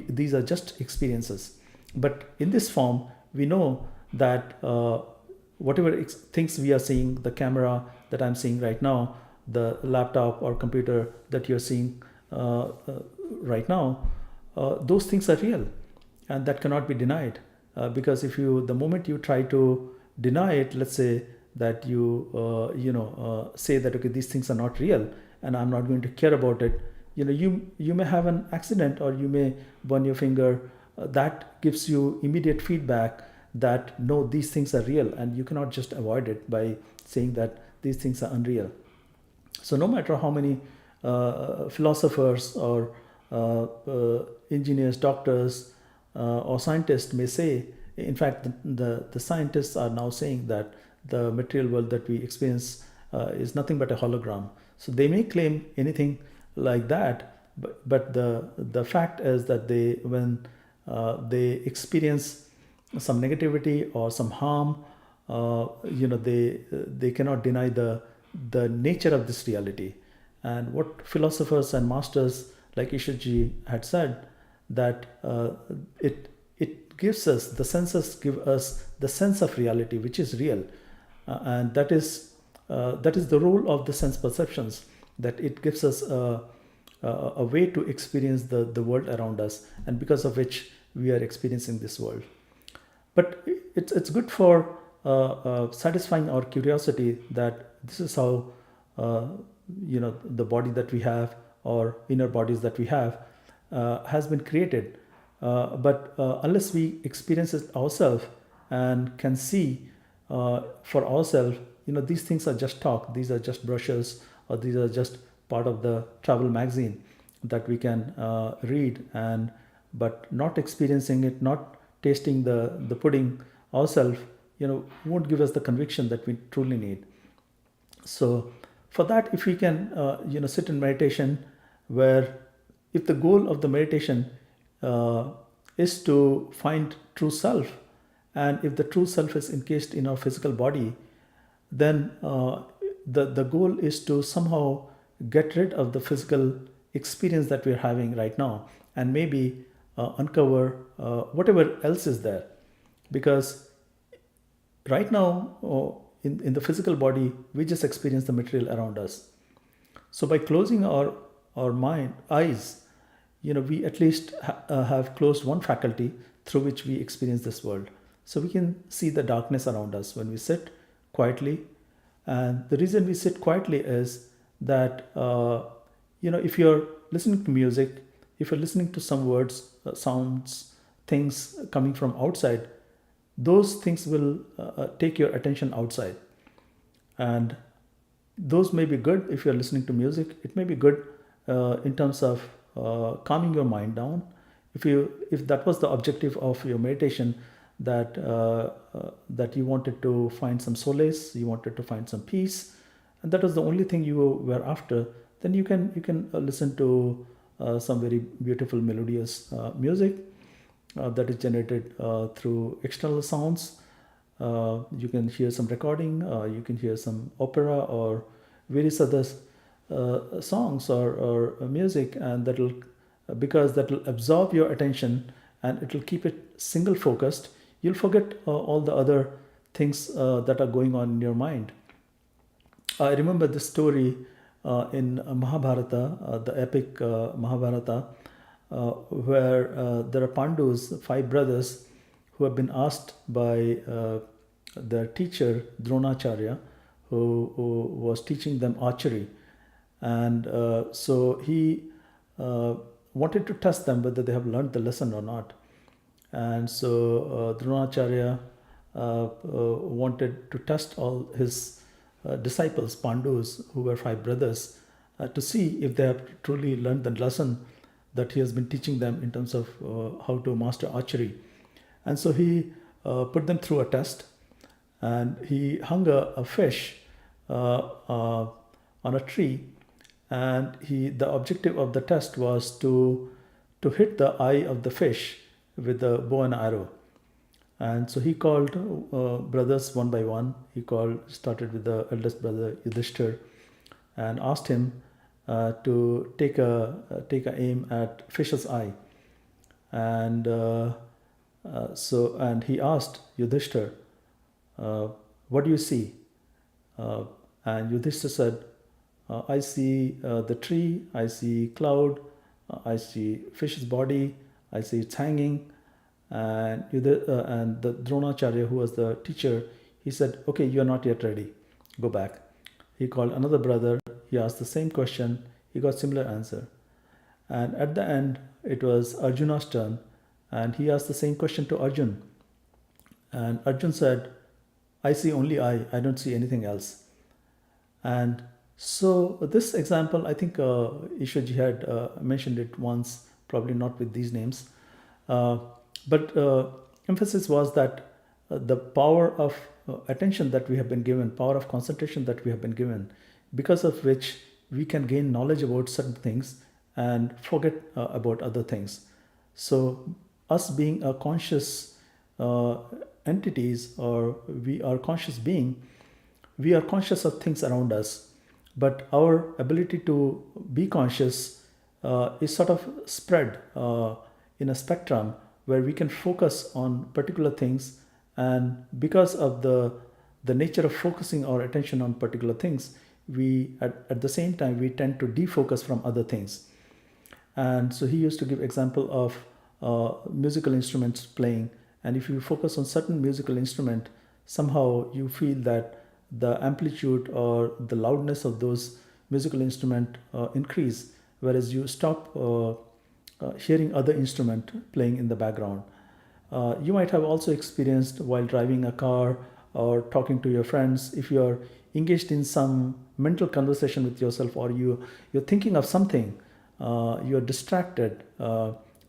These are just experiences. But in this form, we know that whatever things we are seeing, the camera that I'm seeing right now, the laptop or computer that you're seeing right now, those things are real. and that cannot be denied, because if you the moment you try to deny it, let's say that you say that okay, these things are not real and I'm not going to care about it, you may have an accident or you may burn your finger. That gives you immediate feedback that no, these things are real, and you cannot just avoid it by saying that these things are unreal. So no matter how many philosophers or engineers, doctors, or scientists may say, in fact, the scientists are now saying that the material world that we experience is nothing but a hologram. So they may claim anything like that, but the fact is that when they experience some negativity or some harm, they cannot deny the nature of this reality. And what philosophers and masters like Ishiji had said, that it gives us, the senses give us the sense of reality, which is real, and that is the role of the sense perceptions, that it gives us a way to experience the world around us, and because of which we are experiencing this world. But it's good for satisfying our curiosity that this is how the body that we have, or inner bodies that we have, has been created. But unless we experience it ourselves and can see for ourselves, these things are just talk, these are just brushes, or these are just part of the travel magazine that we can read, and but not experiencing it, not tasting the pudding ourselves, won't give us the conviction that we truly need. So for that, if we can sit in meditation, where if the goal of the meditation is to find true self, and if the true self is encased in our physical body, then the goal is to somehow get rid of the physical experience that we're having right now, and maybe uncover whatever else is there. Because right now, in the physical body, we just experience the material around us. So by closing our mind eyes, we at least have closed one faculty through which we experience this world. So we can see the darkness around us when we sit quietly. And the reason we sit quietly is that if you're listening to music, if you're listening to some words, sounds, things coming from outside, those things will take your attention outside. And those may be good. If you're listening to music, it may be good in terms of calming your mind down. If that was the objective of your meditation, that you wanted to find some solace, you wanted to find some peace, and that was the only thing you were after, then you can listen to some very beautiful melodious music that is generated through external sounds. You can hear some recording, you can hear some opera or various other songs or music, and because that will absorb your attention and it will keep it single focused. You'll forget all the other things that are going on in your mind. I remember this story in Mahabharata, the epic Mahabharata, where there are Pandus, 5 brothers, who have been asked by their teacher Dronacharya, who was teaching them archery. And so he wanted to test them whether they have learned the lesson or not. And so Dronacharya wanted to test all his disciples, Pandus, who were 5 brothers, to see if they have truly learned the lesson that he has been teaching them in terms of how to master archery. And so he put them through a test, and he hung a fish on a tree, and the objective of the test was to hit the eye of the fish with a bow and arrow. And so he called brothers one by one. He started with the eldest brother Yudhishthir, and asked him to take a aim at fish's eye. And and he asked Yudhishthir, "What do you see?" And Yudhishthir said, "I see the tree, I see cloud, I see fish's body, I see it's hanging, And the Dronacharya, who was the teacher, he said, okay, you are not yet ready, go back. He called another brother, he asked the same question, he got similar answer. And at the end, it was Arjuna's turn, and he asked the same question to Arjun. And Arjun said, I see only I don't see anything else. And so this example, I think Ishwarji had mentioned it once, probably not with these names. Uh, but emphasis was that the power of attention that we have been given, power of concentration that we have been given, because of which we can gain knowledge about certain things and forget about other things. So, us being a conscious uh, entities, or we are conscious being, we are conscious of things around us, but our ability to be conscious is sort of spread in a spectrum where we can focus on particular things. And because of the nature of focusing our attention on particular things, we at the same time we tend to defocus from other things. And so he used to give example of musical instruments playing, and if you focus on certain musical instrument, somehow you feel that the amplitude or the loudness of those musical instrument increase, whereas you stop hearing other instrument playing in the background. You might have also experienced while driving a car or talking to your friends, if you are engaged in some mental conversation with yourself, or you're thinking of something, you're distracted,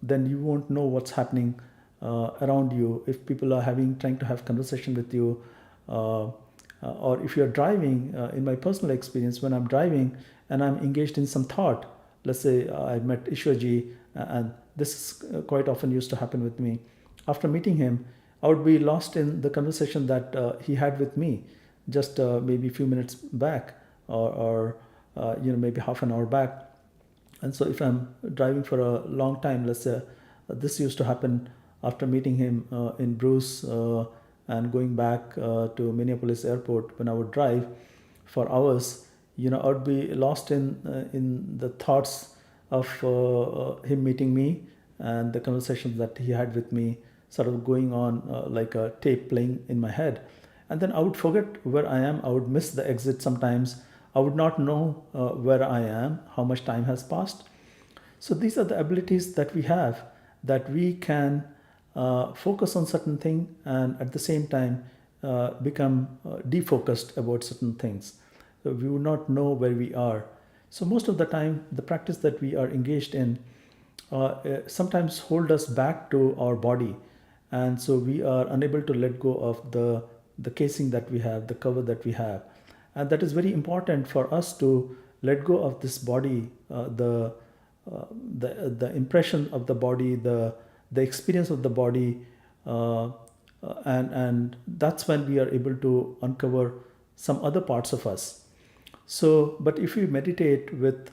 then you won't know what's happening around you. If people are trying to have conversation with you, or if you're driving, in my personal experience, when I'm driving and I'm engaged in some thought, let's say I met Ishwarji, and this quite often used to happen with me. After meeting him, I would be lost in the conversation that he had with me just maybe a few minutes back, or maybe half an hour back. And so if I'm driving for a long time, let's say this used to happen after meeting him in Bruce and going back to Minneapolis airport, when I would drive for hours, I would be lost in the thoughts of him meeting me, and the conversations that he had with me sort of going on like a tape playing in my head. And then I would forget where I am. I would miss the exit sometimes. I would not know where I am, how much time has passed. So these are the abilities that we have, that we can focus on certain thing, and at the same time become defocused about certain things. So we would not know where we are. So most of the time, the practice that we are engaged in sometimes hold us back to our body, and so we are unable to let go of the casing that we have, the cover that we have. And that is very important for us to let go of this body, the impression of the body, the experience of the body, and that's when we are able to uncover some other parts of us. So, but if we meditate with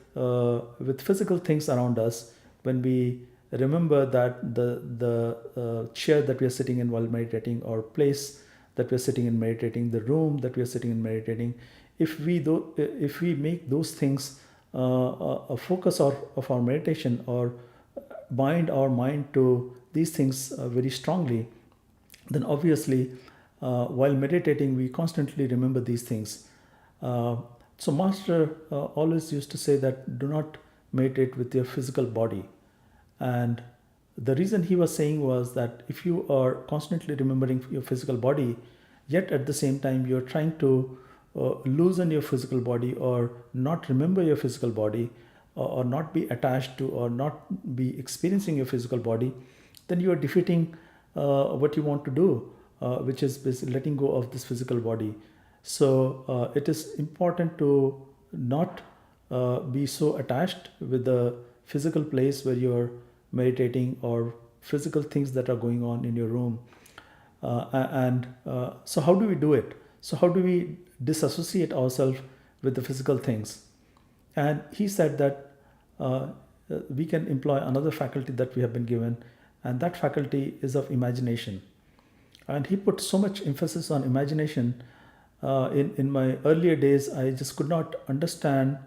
physical things around us, when we remember that the chair that we are sitting in while meditating, or place that we are sitting in meditating, the room that we are sitting in meditating, if we make those things a focus of our meditation, or bind our mind to these things very strongly, then obviously while meditating we constantly remember these things. So Master always used to say that do not meditate with your physical body. And the reason he was saying was that if you are constantly remembering your physical body, yet at the same time you're trying to loosen your physical body, or not remember your physical body, or not be attached to, or not be experiencing your physical body, then you are defeating what you want to do, which is basically letting go of this physical body. So it is important to not be so attached with the physical place where you're meditating, or physical things that are going on in your room. And so how do we do it? So how do we disassociate ourselves with the physical things? And he said that we can employ another faculty that we have been given, and that faculty is of imagination. And he put so much emphasis on imagination. In my earlier days, I just could not understand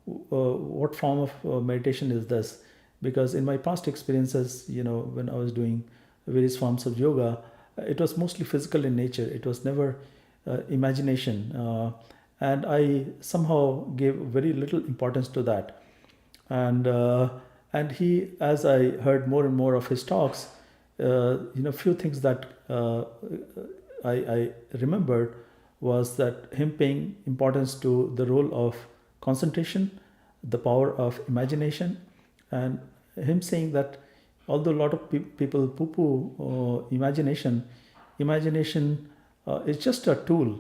what form of meditation is this, because in my past experiences, when I was doing various forms of yoga, it was mostly physical in nature. It was never imagination. And I somehow gave very little importance to that. And he, as I heard more and more of his talks, few things that I remembered was that him paying importance to the role of concentration, the power of imagination, and him saying that although a lot of people poo-poo imagination is just a tool.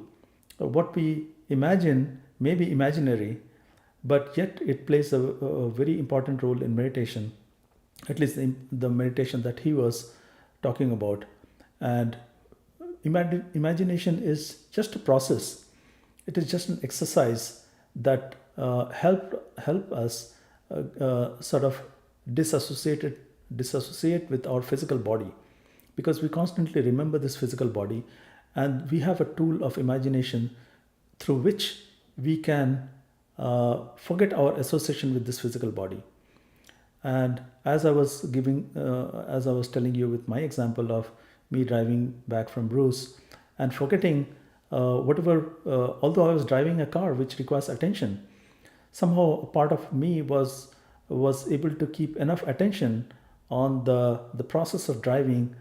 What we imagine may be imaginary, but yet it plays a very important role in meditation, at least in the meditation that he was talking about. And imagination is just a process. It is just an exercise that help us sort of disassociate with our physical body, because we constantly remember this physical body, and we have a tool of imagination through which we can forget our association with this physical body. And as I was telling you with my example of me driving back from Bruce and forgetting although I was driving a car which requires attention, somehow a part of me was able to keep enough attention on the process of driving,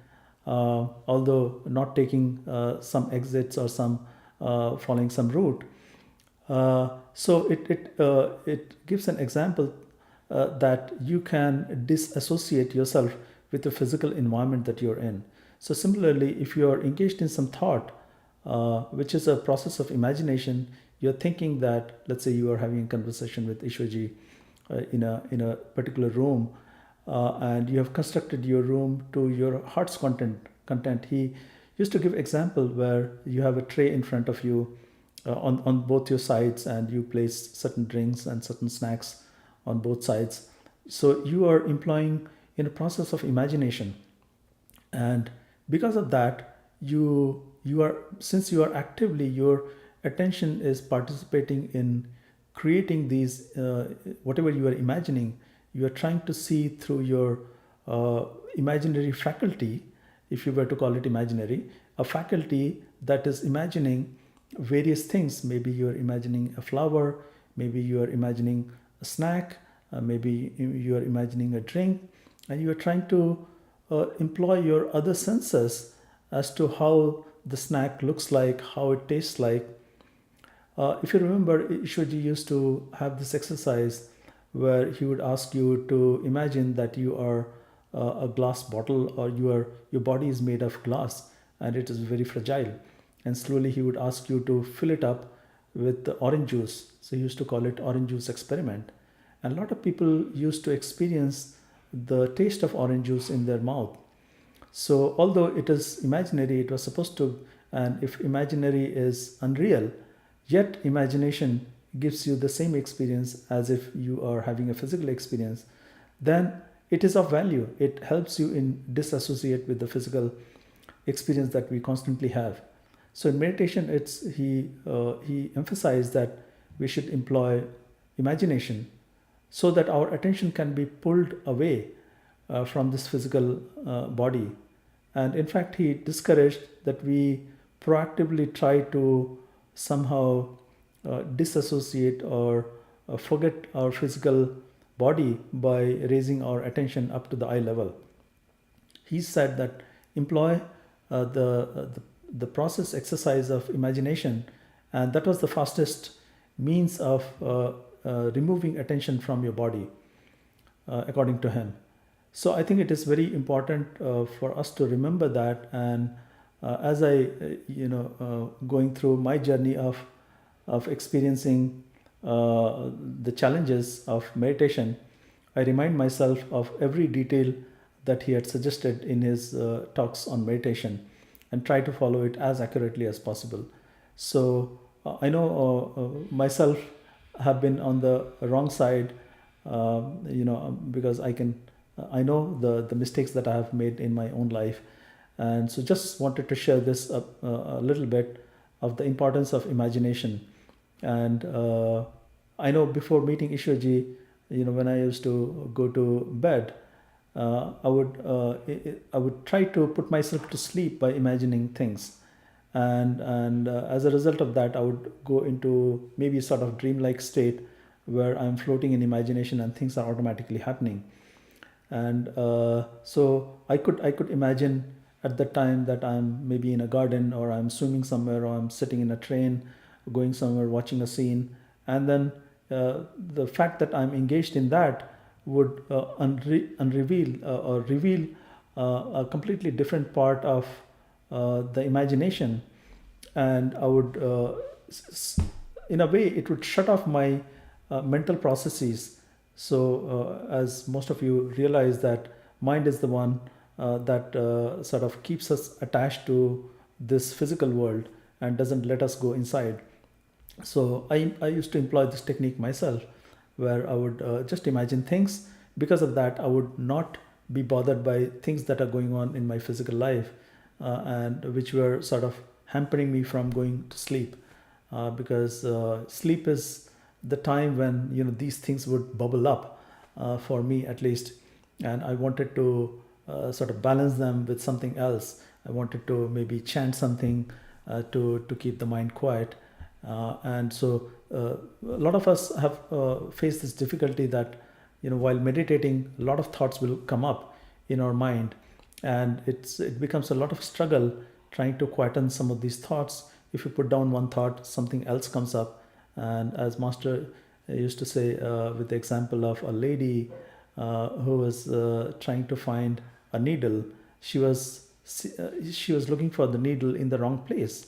although not taking some exits or some following some route. So it gives an example that you can disassociate yourself with the physical environment that you're in. So similarly, if you are engaged in some thought, which is a process of imagination, you're thinking that, let's say you are having a conversation with Ishwarji in a particular room, and you have constructed your room to your heart's content. He used to give example where you have a tray in front of you on both your sides, and you place certain drinks and certain snacks on both sides. So you are employing in a process of imagination, and because of that, since you are actively, your attention is participating in creating these whatever you are imagining. You are trying to see through your imaginary faculty, if you were to call it imaginary, a faculty that is imagining various things. Maybe you are imagining a flower, maybe you are imagining a snack, maybe you are imagining a drink, and you are trying to employ your other senses as to how the snack looks like, how it tastes like. If you remember, Ishwarji used to have this exercise where he would ask you to imagine that you are a glass bottle, or your body is made of glass and it is very fragile. And slowly he would ask you to fill it up with the orange juice. So he used to call it orange juice experiment. And a lot of people used to experience the taste of orange juice in their mouth. So although it is imaginary, it was supposed to, and if imaginary is unreal, yet imagination gives you the same experience as if you are having a physical experience, then it is of value. It helps you in disassociate with the physical experience that we constantly have. So in meditation, he emphasized that we should employ imagination so that our attention can be pulled away from this physical body. And in fact, he discouraged that we proactively try to somehow disassociate or forget our physical body by raising our attention up to the eye level. He said that employ the process exercise of imagination, and that was the fastest means of removing attention from your body, according to him. So I think it is very important for us to remember that. And as I going through my journey of experiencing the challenges of meditation, I remind myself of every detail that he had suggested in his talks on meditation, and try to follow it as accurately as possible. So I know myself have been on the wrong side, because I know the mistakes that I have made in my own life. And so just wanted to share this a little bit of the importance of imagination. And I know before meeting Ishwarji, when I used to go to bed, I would try to put myself to sleep by imagining things, and as a result of that, I would go into maybe a sort of dreamlike state where I'm floating in imagination and things are automatically happening. And so I could imagine at the time that I'm maybe in a garden, or I'm swimming somewhere, or I'm sitting in a train going somewhere watching a scene. And then the fact that I'm engaged in that would unreveal or reveal a completely different part of the imagination. And I would in a way, it would shut off my mental processes. So as most of you realize, that mind is the one that sort of keeps us attached to this physical world and doesn't let us go inside. So I used to employ this technique myself, where I would just imagine things. Because of that, I would not be bothered by things that are going on in my physical life, and which were sort of hampering me from going to sleep. Because sleep is the time when these things would bubble up, for me at least. And I wanted to sort of balance them with something else. I wanted to maybe chant something to keep the mind quiet. And so a lot of us have faced this difficulty that while meditating, a lot of thoughts will come up in our mind, and it becomes a lot of struggle trying to quieten some of these thoughts. If you put down one thought, something else comes up. And as master used to say, with the example of a lady who was trying to find a needle. She was looking for the needle in the wrong place,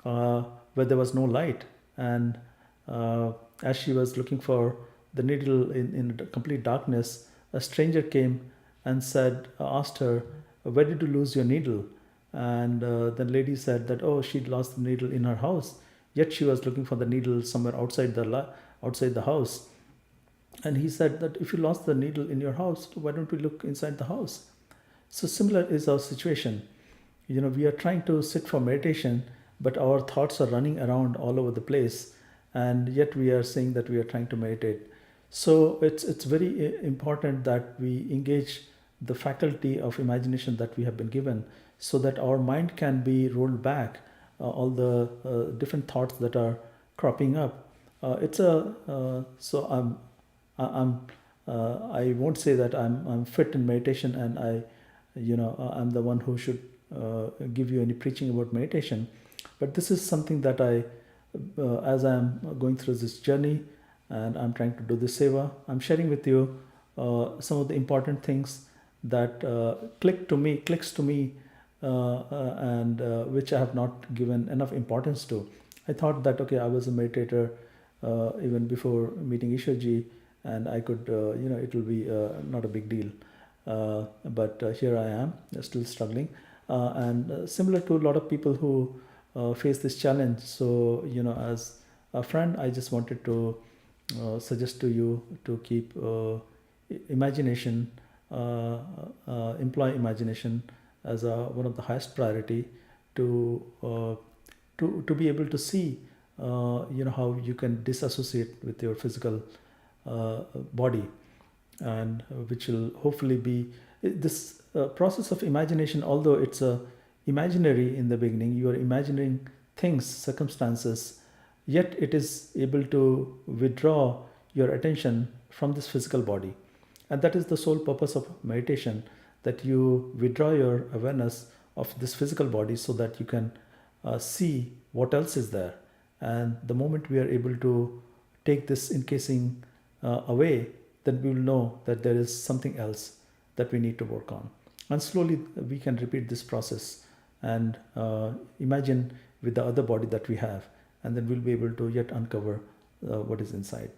where there was no light. And as she was looking for the needle in complete darkness, a stranger came and asked her, "Where did you lose your needle?" And the lady said that, oh, she'd lost the needle in her house. Yet she was looking for the needle somewhere outside the house. And he said that, if you lost the needle in your house, why don't we look inside the house? So similar is our situation. We are trying to sit for meditation, but our thoughts are running around all over the place, and yet we are saying that we are trying to meditate. So it's very important that we engage the faculty of imagination that we have been given, so that our mind can be rolled back, all the different thoughts that are cropping up. It's a so I won't say that I'm fit in meditation, and I'm the one who should give you any preaching about meditation. But this is something that as I'm going through this journey, and I'm trying to do this seva, I'm sharing with you some of the important things that clicks to me, and which I have not given enough importance to. I thought that, okay, I was a meditator even before meeting Ishwarji, and I could, it will be not a big deal. But here I am, still struggling. And similar to a lot of people who face this challenge. So, as a friend, I just wanted to suggest to you to keep imagination, employ imagination as one of the highest priority, to be able to see how you can disassociate with your physical body, and which will hopefully be this process of imagination. Although it's imaginary in the beginning, you are imagining things, circumstances, yet it is able to withdraw your attention from this physical body. And that is the sole purpose of meditation, that you withdraw your awareness of this physical body, so that you can see what else is there. And the moment we are able to take this encasing away, then we will know that there is something else that we need to work on. And slowly we can repeat this process, and imagine with the other body that we have, and then we'll be able to yet uncover what is inside.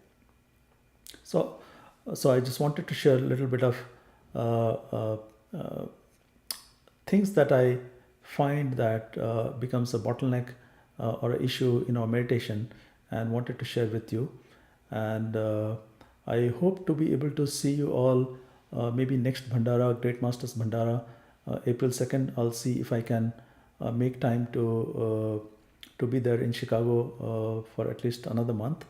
So I just wanted to share a little bit of things that I find that becomes a bottleneck or an issue in our meditation, and wanted to share with you. And I hope to be able to see you all maybe next Bhandara, Great Masters Bhandara, April 2nd. I'll see if I can make time to be there in Chicago for at least another month.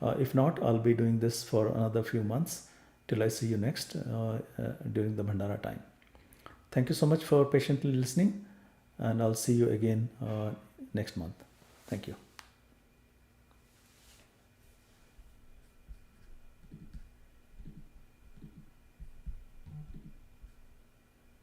If not, I'll be doing this for another few months till I see you next during the Bhandara time. Thank you so much for patiently listening, and I'll see you again next month. Thank you.